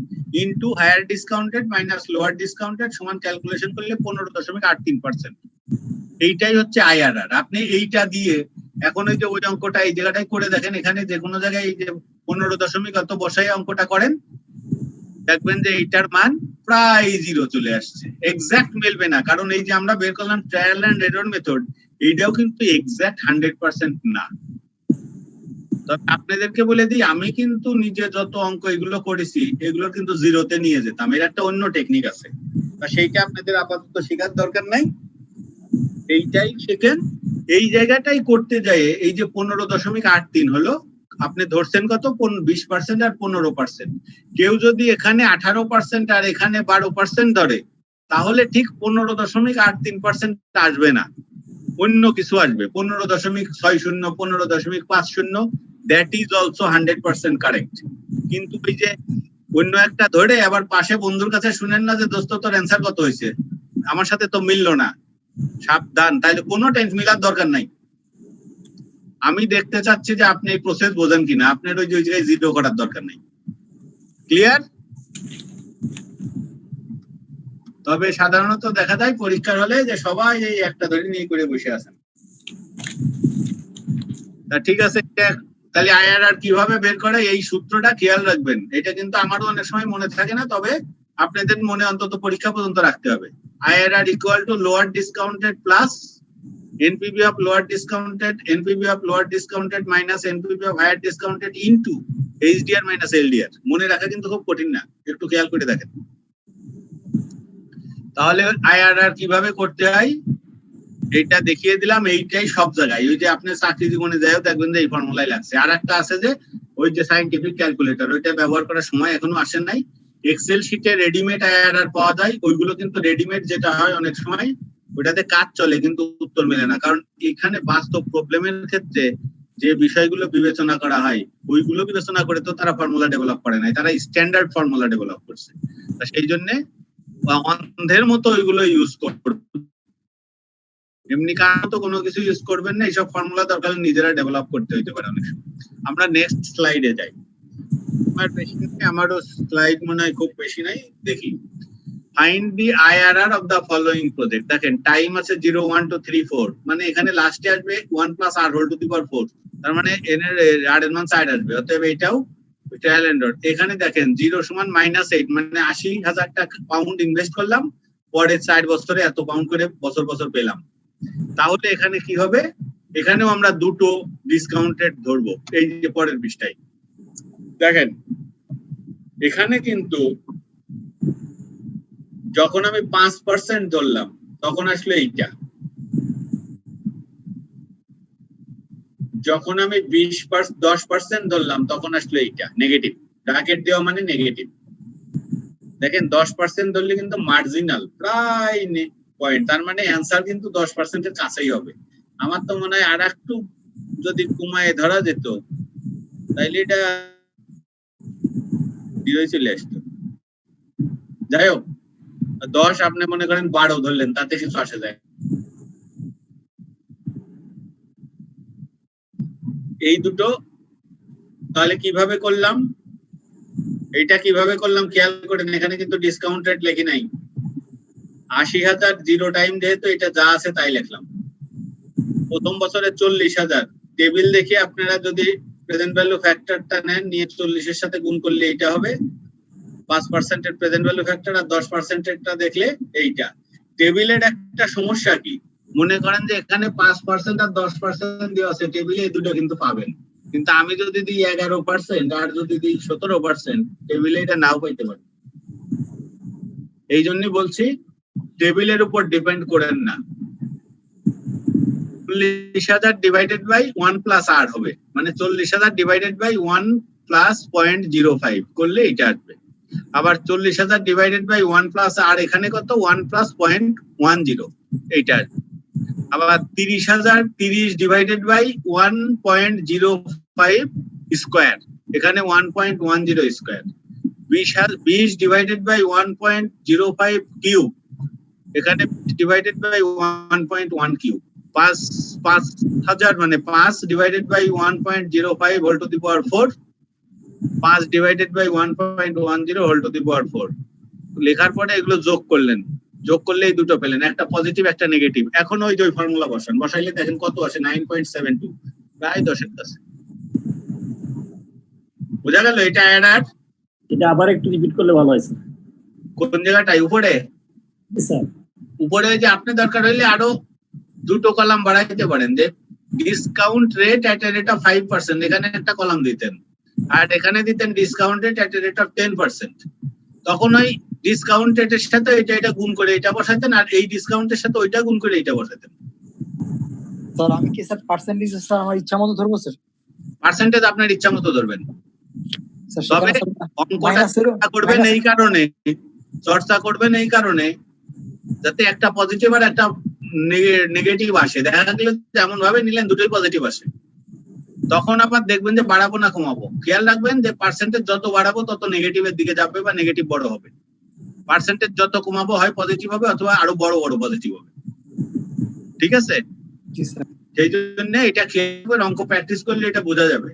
S2: into higher discounted minus lower discounted সমান ক্যালকুলেশন করলে 15.83%। এইটাই হচ্ছে আইআরআর। আপনি এইটা দিয়ে এখন ওই যে ওই অঙ্কটা এই জায়গাটাই করে দেখেন, এখানে যে কোনো জায়গায় এই যে 15 কত বসাই অঙ্কটা করেন, দেখবেন যে এইটার মান প্রায় 0 চলে আসছে। এক্সাক্ট মিলবে না, কারণ এই যে আমরা বের করলাম ট্রায়াল এন্ড এরর মেথড, এইটাও কিন্তু এক্সাক্ট 100% না। তবে আপনাদেরকে বলে দিই, আমি কিন্তু নিজে যত অঙ্ক এগুলো করেছি এগুলো কিন্তু 0-তে নিয়ে যেতাম, এর একটা অন্য টেকনিক আছে, সেইটা আপনাদের আপাতত শেখার দরকার নাই, এইটাই শেখেন। এই জায়গাটাই করতে যায় এই যে 15.83 হলো, আপনি ধরছেন কত 20% আর 15%, কেউ যদি এখানে 18% আর এখানে 12% ধরে তাহলে ঠিক 15.83% আসবে না, অন্য কিছু আসবে 15.60, 15.50, দ্যাট ইজ অলসো 100% কারেক্ট। কিন্তু ওই যে অন্য একটা ধরে আবার পাশে বন্ধুর কাছে শুনেন না যে দোস্ত তোর অ্যান্সার কত হয়েছে, আমার সাথে তো মিললো না, সাবধান, তাইলে কোনো টেনশন মিলার দরকার নাই। আমি দেখতে চাচ্ছি যে আপনি এই প্রসেস বোঝেন কিনা, আপনার ওই জায়গায় 0 করার দরকার নেই। ক্লিয়ার? তবে সাধারণত দেখা যায় পরীক্ষার হলে যে সবাই এই একটা ধরে নিয়ে করে বসে আছেন। তা ঠিক আছে, তাহলে আইআরআর কিভাবে বের করে এই সূত্রটা খেয়াল রাখবেন, এটা কিন্তু আমারও অনেক সময় মনে থাকে না, তবে আপনাদের মনে অন্তত পরীক্ষা পর্যন্ত রাখতে হবে। IRR equal to lower discounted plus NPV of lower discounted, NPV of lower discounted minus NPV of higher discounted into HDR minus LDR। মনে রাখা কিন্তু খুব কঠিন না, একটু খেয়াল করে দেখেন। তাহলে আইআরআর কিভাবে করতে হয় এটা দেখিয়ে দিলাম, এইটাই সব জায়গায়, ওই যে আপনি চাকরি জীবনে যাইও দেখবেন যে এই ফর্মুলাই লাগছে। আর একটা আছে যে ওই যে সায়েন্টিফিক ক্যালকুলেটর, ওইটা ব্যবহার করার সময় এখনো আসেন নাই। এক্সেল শিটে রেডিমেড আইআরআর পাওয়া যায়, ওইগুলো কিন্তু রেডিমেড যেটা হয় অনেক সময় ওটাতে কাজ চলে কিন্তু উত্তর মেলে না, কারণ এখানে বাস্তব প্রবলেমের ক্ষেত্রে যে বিষয়গুলো বিবেচনা করা হয় ওইগুলো বিবেচনা করে তো তারা ফর্মুলা ডেভেলপ করে নাই, তারা স্ট্যান্ডার্ড ফর্মুলা ডেভেলপ করছে। সেই জন্য অন্ধের মতো ওইগুলো ইউজ করবে, এমনি কারণ তো কোনো কিছু ইউজ করবেন না, এইসব ফর্মুলা দরকার নিজেরা ডেভেলপ করতে হইতে পারে অনেক সময়। আমরা নেক্সট স্লাইডে যাই। আমার বেশি আমারও স্লাইড মনে হয় খুব বেশি নাই, দেখি। Find the IRR of the following project। দেখেন টাইম আছে 0, 1, 2, 3, 4, মানে এখানে লাস্টে আসবে 1 + r whole to the power 4, তার মানে n এর r এর মান 4 আসবে, অতএব এটাও ট্রায়াল এন্ড এরর। এখানে দেখেন 0 সমান -8, মানে 80,000 টাকা পাউন্ড ইনভেস্ট করলাম, পরে 4 বছরে এত পাউন্ড করে বছর বছর পেলাম। তাহলে এখানে কি হবে, এখানেও আমরা দুটো ডিসকাউন্টেড ধরবো। এই যে পরের পৃষ্ঠায় দেখেন, এখানে কিন্তু যখন আমি 5% ধরলাম তখন আসলে এইটা, যখন আমি 10% ধরলাম তখন আসলে এইটা নেগেটিভ, ব্র্যাকেট দেওয়া মানে নেগেটিভ। দেখেন 10% ধরলে কিন্তু মার্জিনাল প্রায় পয়েন্ট, তার মানে অ্যান্সার কিন্তু 10%-এর কাছেই হবে। আমার তো মনে হয় আর একটু যদি কমায় ধরা যেত তাইলে এটা 0 চলে আসতো। যাই হোক 10 আপনি মনে করেন 12 ধরলেন, তাতে কিছু আসে যায়। এই দুটো তাহলে কিভাবে করলাম, এইটা কিভাবে করলাম খেয়াল করেন, এখানে কিন্তু ডিসকাউন্ট রেট লেখি নাই। 80,000 জিরো টাইম, যেহেতু এটা যা আছে তাই লিখলাম। প্রথম বছরে 40,000 টেবিল দেখে আপনারা যদি প্রেজেন্ট ভ্যালু ফ্যাক্টরটা নেন, নিয়ে 40 এর সাথে গুণ করলে এইটা হবে 5% এর প্রেজেন্ট ভ্যালু ফ্যাক্টর, আর 10% এরটা দেখলে এইটা। টেবিলের একটা সমস্যা কি, মনে করেন যে এখানে 5% আর 10% দেওয়া আছে, টেবিলে এই দুটো কিন্তু পাবেন। কিন্তু আমি যদি দিই 11% আর যদি দিই 17%, টেবিলে এটা নাও পাইতে পারি। এই জন্যই বলছি টেবিলের উপর ডিপেন্ড করেন না। 40,000 ডিভাইডেড বাই 1 প্লাস আর হবে, মানে 40,000 ডিভাইডেড বাই 1 প্লাস 0.05 করলে এটা আসবে। আবার 40,000 ডিভাইডেড বাই 1 প্লাস আর এখানে কত, 1 প্লাস 0.10 এইটা আসবে। আবার 30,030 ডিভাইডেড বাই 1.05 স্কোয়ার, এখানে 1.10 স্কোয়ার। 20 ডিভাইডেড বাই 1.05 কিউব, এখানে ডিভাইডেড বাই 1.1 কিউব। 5,000 মানে 5 divided by 1.05 whole to the power 4, 5 divided by 1.10 whole to the power 4। লেখার পরে এগুলো যোগ করলেন, যোগ করলে এই দুটো পেলেন, একটা পজিটিভ একটা নেগেটিভ। এখন ওই দুই ফর্মুলা বসান, বসাইলে দেখেন কত আসে, 9.72, প্রায় 10 এর কাছে। বোঝা গেল? এটা অ্যাডার।
S1: এটা আবার একটু রিপিট করলে ভালো হয় স্যার।
S2: কোন জায়গাটায়? উপরে?
S1: স্যার
S2: উপরে যে আপনি দরকার হইলে আরো দুটো কলাম বাড়াইতে পারেন, যে discount rate at a rate of 5%, এখানে একটা কলাম দিতেন, আর এখানে দিতেন discount rate at a rate of 10%। তখন ওই ডিসকাউন্ট রেটের সাথে এটা গুণ করে এটা বসাতেন, আর এই ডিসকাউন্টের সাথে ওইটা গুণ করে এটা বসাতেন।
S7: স্যার আমি কি স্যার পার্সেন্টেজ স্যার আমার ইচ্ছা মতো ধরবো স্যার?
S2: পার্সেন্টেজ আপনার ইচ্ছা মতো ধরবেন,
S7: স্যার
S2: তবে অঙ্কটা চর্চা করবেন এই কারণে, চর্চা করবেন এই কারণে যাতে একটা পজিটিভ আর একটা নেগেটিভ আসে। দেখা গেল যেমন ভাবে নিলেন দুটোই পজিটিভ আসে, তখন আবার দেখবেন যে বাড়াবো না কমাবো। খেয়াল রাখবেন যে পার্সেন্টেজ যত বাড়াবো তত নেগেটিভের দিকে যাবে বা নেগেটিভ বড় হবে, পার্সেন্টেজ যত কমাবো হয় পজিটিভ হবে অথবা আরো বড় বড় পজিটিভ হবে। ঠিক আছে?
S7: জি স্যার।
S2: সেই জন্য এটা খেয়াল অঙ্ক প্র্যাকটিস করলে এটা বোঝা যাবে।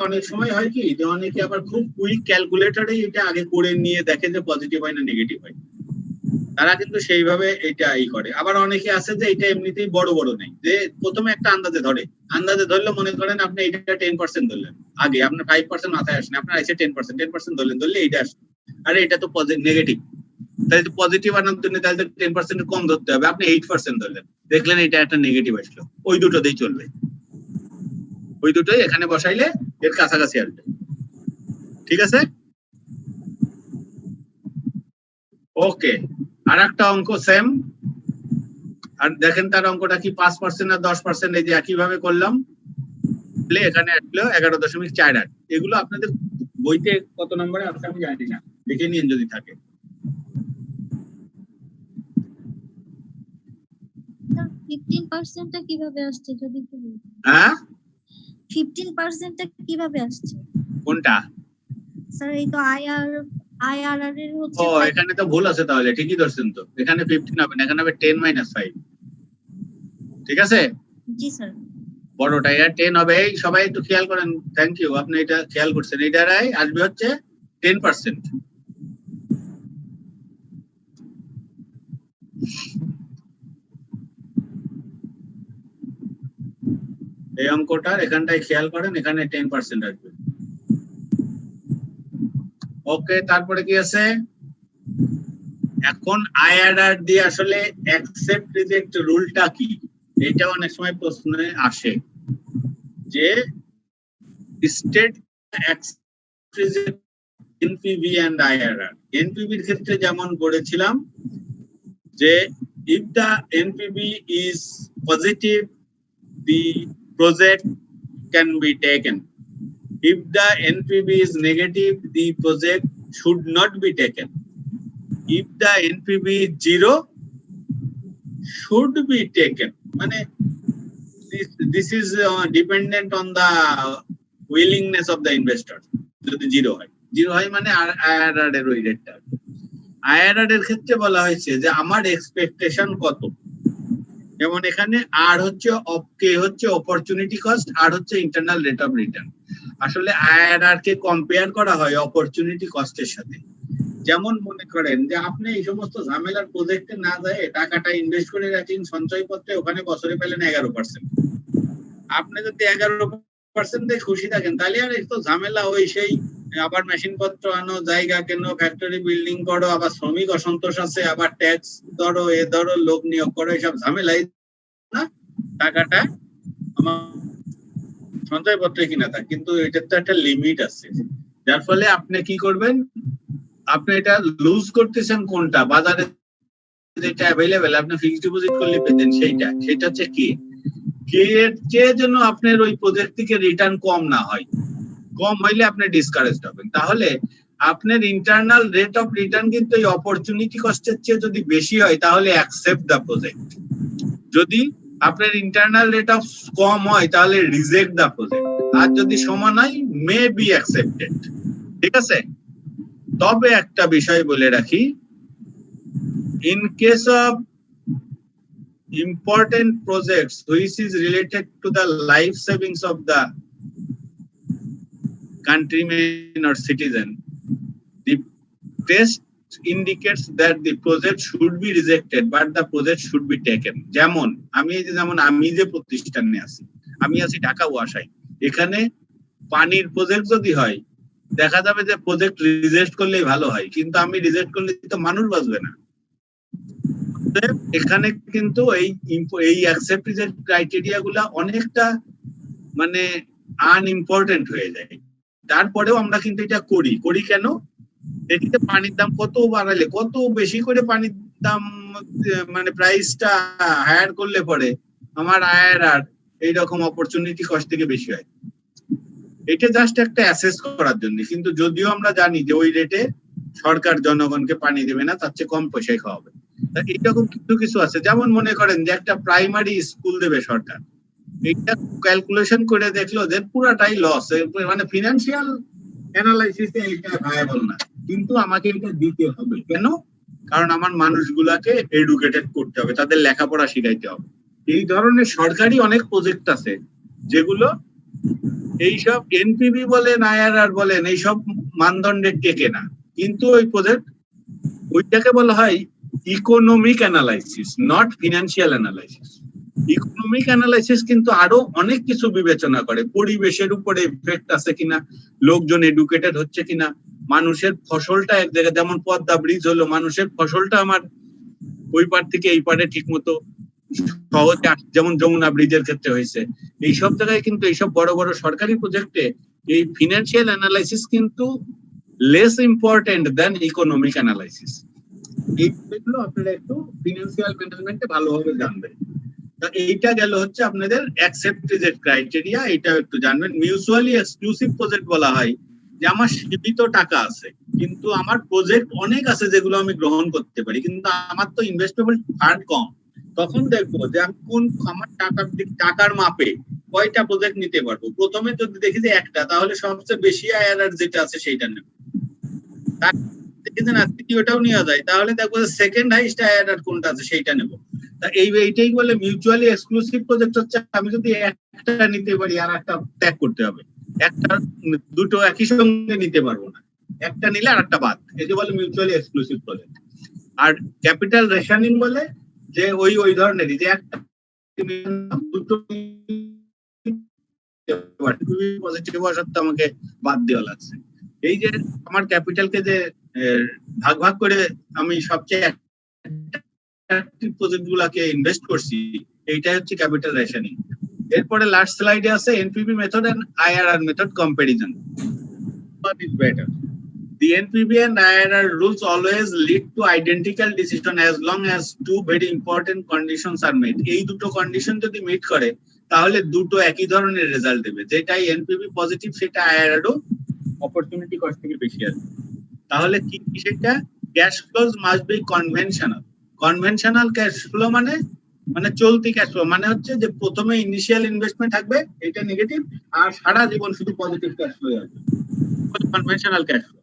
S2: অনেক সময় হয় কি যে অনেকে আবার খুব কুইক ক্যালকুলেটরে এটা আগে করে নিয়ে দেখে যে পজিটিভ হয় না নেগেটিভ হয়, তারা কিন্তু সেইভাবে এটা করে। আবার অনেকে আছে যে এটা এমনিতেই বড় বড় নেই, যে প্রথমে একটা আন্দাজে ধরে, আন্দাজে ধরলে মনে করেন আপনি এটা 10% ধরলেন, আগে আপনার 5% মাথায় আসেনি, আপনার আছে 10% ধরলেন, ধরলে এইটা আসবে, আরে এটা তো নেগেটিভ, তাহলে তো পজিটিভ আনার জন্য তাহলে তো 10% কম ধরতে হবে, আপনি 8% ধরলেন, দেখলেন এটা একটা নেগেটিভ আসলো, ওই দুটোতেই চলবে, ওই দুটোই এখানে বসাইলে এর কাছাকাছি আসবে। ঠিক আছে? ওকে, আর একটা অঙ্ক সেম, আর দেখেন তার অঙ্কটা কি 5% আর 10%, এই যে একইভাবে করলাম, এখানে আসলো 11.48। এগুলো আপনাদের বইতে কত নম্বরে আছে আমি জানি না, দেখে নিন যদি থাকে।
S8: 15%টা কিভাবে আসছে যদি একটু বলতেন?
S2: হ্যাঁ
S8: 15%টা কিভাবে আসছে?
S2: কোনটা?
S8: স্যার এই তো আইআরআর এর হচ্ছে
S2: ও এখানে তো ভুল আছে, তাহলে ঠিকই ধরছেন তো, এখানে 15 হবে না, এখানে হবে 10 - 5। ঠিক আছে?
S8: জি স্যার।
S2: বড়টা এটা 10 হবে। এই সবাই একটু খেয়াল করেন, থ্যাংক ইউ, আপনি এটা খেয়াল করছেন। এটারাই আসবে হচ্ছে 10%। এই অঙ্কটার এখানটায় খেয়াল করেন, এখানে 10% আসবে। ওকে, তারপরে কি আছে? এখন আইআরআর দিয়ে আসলে অ্যাকসেপ্ট রিজেক্ট রুলটা কি, এটা অনেক সময় প্রশ্নে আসে, যে স্টেট এনপিভি এন্ড আইআরআর। এনপিভির ক্ষেত্রে যেমন বলেছিলাম যে if the NPV is positive, the project can be taken. If the NPV is negative, the project should not be taken. If the NPV is 0, should be taken. Mane, this is dependent on the willingness of the investor. যদি 0 হয়, 0 হয় মানে IRR এর ওই রেটটা। IRR এর ক্ষেত্রে বলা হয়েছে যে আমার এক্সপেকটেশন কত, যেমন এখানে আর হচ্ছে অপরচুনিটি কস্ট, আর হচ্ছে ইন্টারনাল রেট অফ রিটার্ন। আসলে IRR কে কম্পেয়ার করা হয় অপরচুনিটি কস্টের সাথে। যেমন মনে করেন যে আপনি এই সমস্ত ঝামেলার প্রজেক্টে না যায় টাকাটা ইনভেস্ট করে রাখেন সঞ্চয়পত্রে, ওখানে বছরে পেলেন 11%। আপনি যদি 11% দিয়ে খুশি থাকেন তাহলে আর একটু ঝামেলা ওই সেই আবার মেশিন পত্র আনো, জায়গা কেন, ফ্যাক্টরি বিল্ডিং করো, আবার শ্রমিক অসন্তোষ আছে, আবার ট্যাক্স ধরো, ধরো, লোক নিয়োগ করো, এইসব ঝামেলাই না টাকাটা আমার সঞ্চয়পত্রে কিনা থাকে। কিন্তু এটার তো একটা লিমিট আছে, যার ফলে আপনি কি করবেন, আপনি এটা লুজ করতেছেন কোনটা, বাজারে যেটা অ্যাভেলেবেল আপনি ফিক্সড ডিপোজিট করলে পেতেন সেটা হচ্ছে কে এর চেয়ে যেন আপনার ওই প্রজেক্ট থেকে রিটার্ন কম না হয়। কম হইলে আপনি ডিসকারেজড হবেন। তাহলে আপনার ইন্টারনাল রেট অফ রিটার্ন কিন্তু এই অপরচুনিটি কস্টের চেয়ে যদি বেশি হয় তাহলে অ্যাকসেপ্ট দ্য প্রজেক্ট। যদি আপনার ইন্টারনাল রেট অফ কম হয় তাহলে রিজেক্ট দ্য প্রজেক্ট। আর যদি সমান হয় মে বি অ্যাকসেপ্টেড। ঠিক আছে? তবে একটা বিষয় বলে রাখি, in case of important projects which is related to the life savings of the countrymen or citizen, the test indicates that the project should be rejected but the project should be taken. যেমন আমি যে প্রতিষ্ঠানে আছি, আমি আছি ঢাকা ওয়াসায়, এখানে পানির project যদি হয় দেখা যাবে যে প্রজেক্ট রিজেক্ট করলেই ভালো হয়, কিন্তু আমি রিজেক্ট করলে তো মানুষ বাঁচবে না। এখানে কিন্তু এই অ্যাকসেপ্টেড ক্রাইটেরিয়া গুলা অনেকটা মানে আনইম্পর্টেন্ট হয়ে যায়। তারপরেও আমরা কিন্তু এটা করি কেন? এটিতে পানির দাম কত বাড়ালে, কত বেশি করে পানির দাম মানে প্রাইসটা হায়ার করলে পরে আমার IRR এইরকম অপরচুনিটি কস্ট থেকে বেশি হয়। এটা জাস্ট একটা অ্যাসেস করার জন্য। কিন্তু যদিও আমরা জানি যে ওই রেটে সরকার জনগণকে পানি দেবে না, তার চেয়ে কম পয়সায় খাওয়াবে। এইরকম কিছু আছে, যেমন মনে করেন যে একটা প্রাইমারি স্কুল দেবে সরকার, এটা ক্যালকুলেশন করে দেখলো যে পুরাটাই লস, মানে ফিনান্সিয়াল অ্যানালাইসিসে এটা ভায়াবল না, কিন্তু আমাকে এটা দিতে হবে। কেন? কারণ আমার মানুষগুলাকে এডুকেটেড করতে হবে, তাদের লেখাপড়া শিখাইতে হবে। এই ধরনের সরকারি অনেক প্রজেক্ট আছে যেগুলো এইসব এনপিভি বলেন, IRR বলেন, এইসব মানদণ্ডের টেকে না, কিন্তু ওই প্রজেক্ট ওইটাকে বলা হয় economic analysis, not financial analysis. Economic analysis কিন্তু আরো অনেক কিছু বিবেচনা করে, পরিবেশের উপরে এফেক্ট আছে কিনা, লোকজন এডুকেটেড হচ্ছে কিনা, মানুষের ফসলটা এক জায়গায়, যেমন পদ্মা ব্রিজ হলো, মানুষের ফসলটা আমার ওই পার থেকে এই পারে ঠিক মতো সহজে, যেমন যমুনা ব্রিজের ক্ষেত্রে হয়েছে। এইসব জায়গায় কিন্তু এইসব বড় বড় সরকারি প্রজেক্টে এই ফিনান্সিয়াল অ্যানালাইসিস কিন্তু লেস ইম্পর্টেন্ট দেন ইকোনমিক অ্যানালাইসিস। এইগুলো আপনারা একটু ফিনান্সিয়াল ম্যানেজমেন্টে ভালোভাবে জানবেন। এইটা গেল হচ্ছে আপনাদের অ্যাকসেপ্টেড ক্রাইটেরিয়া, এটা একটু জানবেন। মিউচুয়ালি এক্সক্লুসিভ প্রজেক্ট বলা হয় যে আমার সীমিত টাকা আছে, কিন্তু আমার প্রজেক্ট অনেক আছে যেগুলো আমি গ্রহণ করতে পারি, কিন্তু আমার তো ইনভেস্টেবল ফান্ড কম। তখন দেখবো যে আমি কোন আমার টাকার মাপে কয়টা প্রজেক্ট নিতে পারবো। প্রথমে যদি দেখি যে একটা, তাহলে সবচেয়ে বেশি IRR যেটা আছে সেইটা নেব। ওটাও নেওয়া যায়, তাহলে দেখবো যে সেকেন্ড হাইস্ট IRR কোনটা আছে সেইটা নেব। এইটাই বলে মিউচুয়ালি এক্সক্লুসিভ প্রজেক্ট হচ্ছে আমি যদি একটা নিতে পারি আর একটা ত্যাগ করতে হবে, একটা দুটো একই সঙ্গে নিতে পারবো না, একটা নিলে আর একটা বাদ, এই বলে মিউচুয়ালি এক্সক্লুসিভ প্রজেক্ট। আর ক্যাপিটাল রেশনিং বলে যে ওই ধরনেরই, যে একটা দুটো পজিটিভ আসতে আমাকে বাদ দেওয়া লাগছে। এই যে আমার ক্যাপিটালকে যে ভাগ করে আমি সবচেয়ে প্রজেক্ট গুলাকে ইনভেস্ট করছি, এইটাই হচ্ছে ক্যাপিটাল রেশনিং। এরপরে লাস্ট স্লাইডে আছে NPV method and IRR method comparison. What is better? The NPV and IRR rules always lead to identical decision as long as two very important conditions are met. এই দুটো condition যদি meet করে তাহলে দুটো একই ধরনের রেজাল্ট দেবে, যেটাই এনপিভি পজিটিভ সেটা আইআরআরও অপরচুনিটি কস্ট থেকে বেশি আসবে। তাহলে কি সেটা cash flows must be conventional. Conventional cash flow মানে চলতি ক্যাশ ফ্লো, মানে হচ্ছে যে প্রথমে ইনিশিয়াল ইনভেস্টমেন্ট থাকবে, এটা নেগেটিভ, আর সারা জীবন শুধু পজিটিভ ক্যাশ ফ্লো আসবে, কনভেনশনাল ক্যাশ ফ্লো।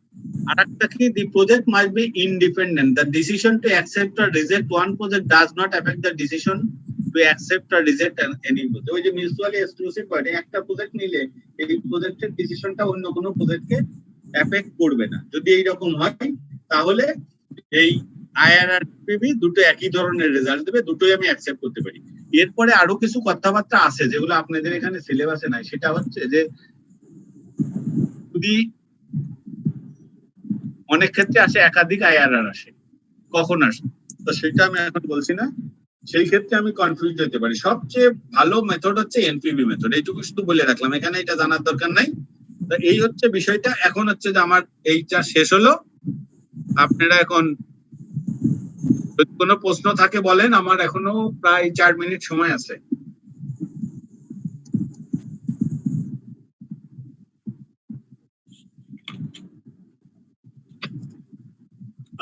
S2: আর একটা কি, the project must be independent, the decision to accept or reject one project does not affect the decision to accept or reject any project. ওই যে mutually exclusive party, একটা project নিলে এই প্রজেক্টের ডিসিশনটা অন্য কোনো প্রজেক্টকে এফেক্ট করবে না। যদি এইরকম হয় তাহলে এই আইআরআর পিভি দুটো একই ধরনের রেজাল্ট দেবে, দুটোই আমি অ্যাকসেপ্ট করতে পারি। এরপরে আরো কিছু কথাবার্তা আছে যেগুলো আপনাদের এখানে সিলেবাসে নাই, সেটা হচ্ছে যে যদি অনেক ক্ষেত্রে আসে একাধিক আইআরআর আসে, কখন আসে তো সেটা আমি এখন বলছি না, সেই ক্ষেত্রে আমি কনফিউজ হতে পারি। সবচেয়ে ভালো মেথড হচ্ছে এনপিভি মেথড, এইটুকু শুধু বলে রাখলাম, এখানে এটা জানার দরকার নাই। তো এই হচ্ছে বিষয়টা। এখন হচ্ছে যে আমার এইটা শেষ হলো, আপনারা এখন যদি কোনো প্রশ্ন থাকে বলেন, আমার এখনো প্রায় 4 মিনিট সময় আছে।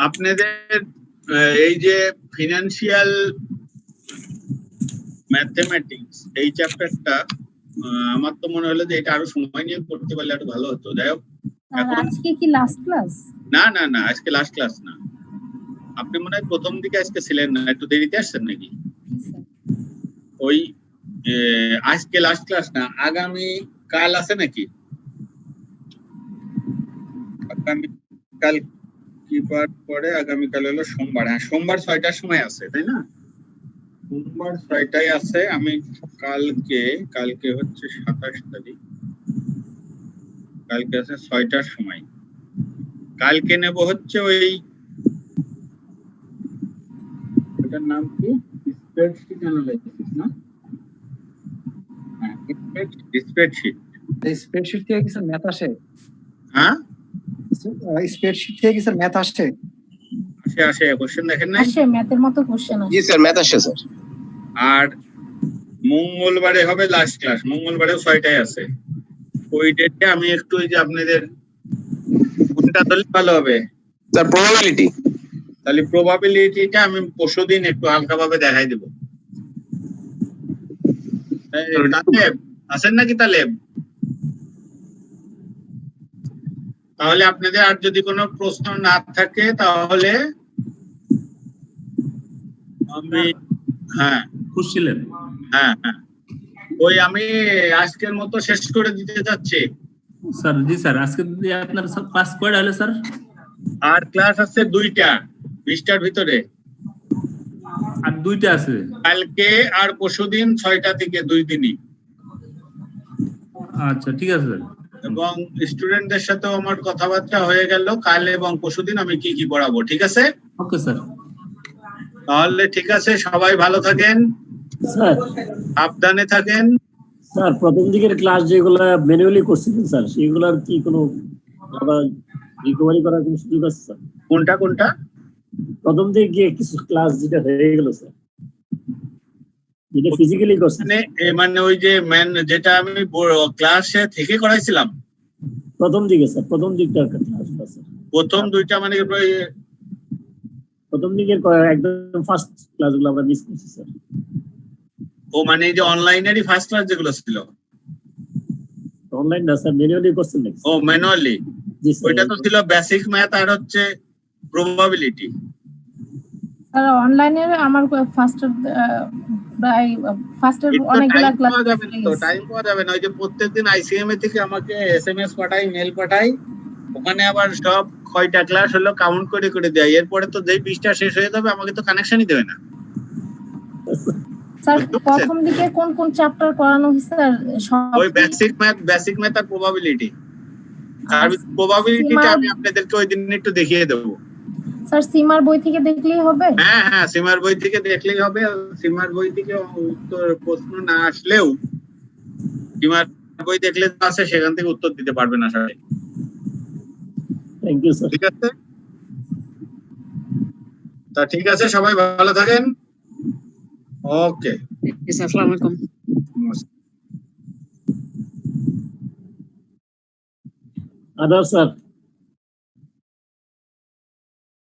S2: আপনাদের এই যে ফিনান্সিয়াল ম্যাথমেটিক্স এই চ্যাপ্টারটা আমার তো মনে হলো যে এটা আরো সময় নিয়ে করতে পারলে আরো ভালো হতো। যাই হোক,
S3: আজকে কি লাস্ট ক্লাস?
S2: না না না, আজকে লাস্ট ক্লাস না। আপনি মনে হয় প্রথম দিকে আজকে ছিলেন না, একটু দেরিতে আসছেন নাকি? ওই আজকে লাস্ট ক্লাস না, আগামী কাল আছে নাকি? আগামী কাল কি বার পরে? আগামীকাল হলো সোমবার। হ্যাঁ, সোমবার 6টার সময় আছে, তাই না? সোমবার 6টায় আছে। আমি কালকে হচ্ছে 27 তারিখ, কালকে আছে 6টার সময়। কালকে নেব হচ্ছে ওই, এটার নাম কি, স্প্রেডশিট অ্যানালাইসিস না? হ্যাঁ, স্প্রেডশিট।
S7: স্প্রেডশিট থেকে কি স্যার ম্যাথ আসে?
S2: হ্যাঁ,
S7: স্প্রেডশিট থেকে কি স্যার ম্যাথ আসে?
S2: আসে কোশ্চেন দেখেন নাই?
S3: আসে, ম্যাথের মতো কোশ্চেন আসে।
S9: জি স্যার, ম্যাথ আসে স্যার।
S2: আর মঙ্গলবারে হবে লাস্ট ক্লাস, মঙ্গলবারেও 6টায় আছে। ওই ডেটে আমি একটু ওই যে আপনাদের কোনটা ধরলে ভালো হবে
S9: স্যার? প্রবাবিলিটি।
S2: তাহলে প্রবাবিলিটিটা আমি পরশুদিন একটু হালকাভাবে দেখাই দেব। তালেব আছেন নাকি? তালেব, তাহলে আপনাদের আর যদি কোনো প্রশ্ন না থাকে তাহলে আমি হ্যাঁ
S10: খুশছিলেন।
S2: হ্যাঁ হ্যাঁ ওই আমি আজকের মতো শেষ করে দিতে যাচ্ছি
S10: স্যার। জি স্যার, আজকে আপনার ক্লাস কয়টা হলো স্যার?
S2: আর ক্লাস আছে 2টা 20টার ভিতরে,
S10: আর 2টা আছে
S2: কালকে আর পরশুদিন 6টা থেকে 2 দিনই।
S10: আচ্ছা ঠিক আছে স্যার।
S2: এবং স্টুডেন্টদের সাথেও আমার কথাবার্তা হয়ে গেল, কাল এবং পরশুদিন আমি কি কি পড়াবো। ঠিক আছে?
S10: Okay sir.
S2: তাহলে ঠিক আছে, সবাই ভালো থাকেন,
S1: স্যার
S2: সাবধানে থাকেন।
S1: স্যার প্রথম দিকের ক্লাস যেগুলো ম্যানুয়ালি করছিলেন স্যার, সেগুলোর কি কোনো আবার রিকভারি করার কোনো সুযোগ আছে স্যার?
S2: কোনটা?
S1: প্রথম দিকে গিয়ে কিছু ক্লাস যেটা হয়ে গেল স্যার, যেটা ফিজিক্যালি করছেন,
S2: মানে ওই যে যেটা আমি ক্লাসে থেকে করাইছিলাম
S1: প্রথম দিকে স্যার, প্রথম দিকটার ক্লাস স্যার,
S2: প্রথম 2টা মানে
S1: প্রথম দিকের একদম ফার্স্ট ক্লাসগুলো আমরা মিস করছি স্যার।
S2: ও মানে এই যে অনলাইনেরই ফার্স্ট ক্লাস যেগুলো ছিল,
S1: অনলাইন না স্যার, ম্যানুয়ালি করছেন নাকি?
S2: ও ম্যানুয়ালি,
S1: জি স্যার।
S2: ওইটা তো ছিল বেসিক ম্যাথ আর হচ্ছে প্রবাবিলিটি।
S3: স্যার অনলাইনে আমার ফার্স্টের অনেকগুলা ক্লাস
S2: টাইম পাওয়া যাবে না। ওই যে প্রত্যেকদিন আইসিএমএ থেকে আমাকে এসএমএস পাঠাই, মেল পাঠাই, ওখানে আবার সব কয়টা ক্লাস হলো কাউন্ট করে করে দেয়। এরপরে তো যেই 20টা শেষ হয়ে যাবে আমাকে তো কানেকশনই দেবে না।
S3: স্যার প্রথম দিকে কোন কোন চ্যাপ্টার করানো হয়েছে স্যার?
S2: ওই বেসিক ম্যাথ আর প্রবাবিলিটি। আর প্রবাবিলিটিটা আমি আপনাদেরকে ওই দিন একটু দেখিয়ে দেবো।
S3: স্যার সীমার বই থেকে দেখলেই হবে?
S2: হ্যাঁ, সীমার বই থেকে দেখলেই হবে। সীমার বই থেকে উত্তর প্রশ্ন না আসলেও সীমার বই দেখলে আছে, সেখান থেকে উত্তর দিতে পারবেন আশা করি।
S1: Thank you sir.
S2: ঠিক আছে, তা ঠিক আছে, সবাই ভালো থাকেন। ওকে,
S4: আসসালামু আলাইকুম।
S2: নমস্কার।
S1: আদার স্যার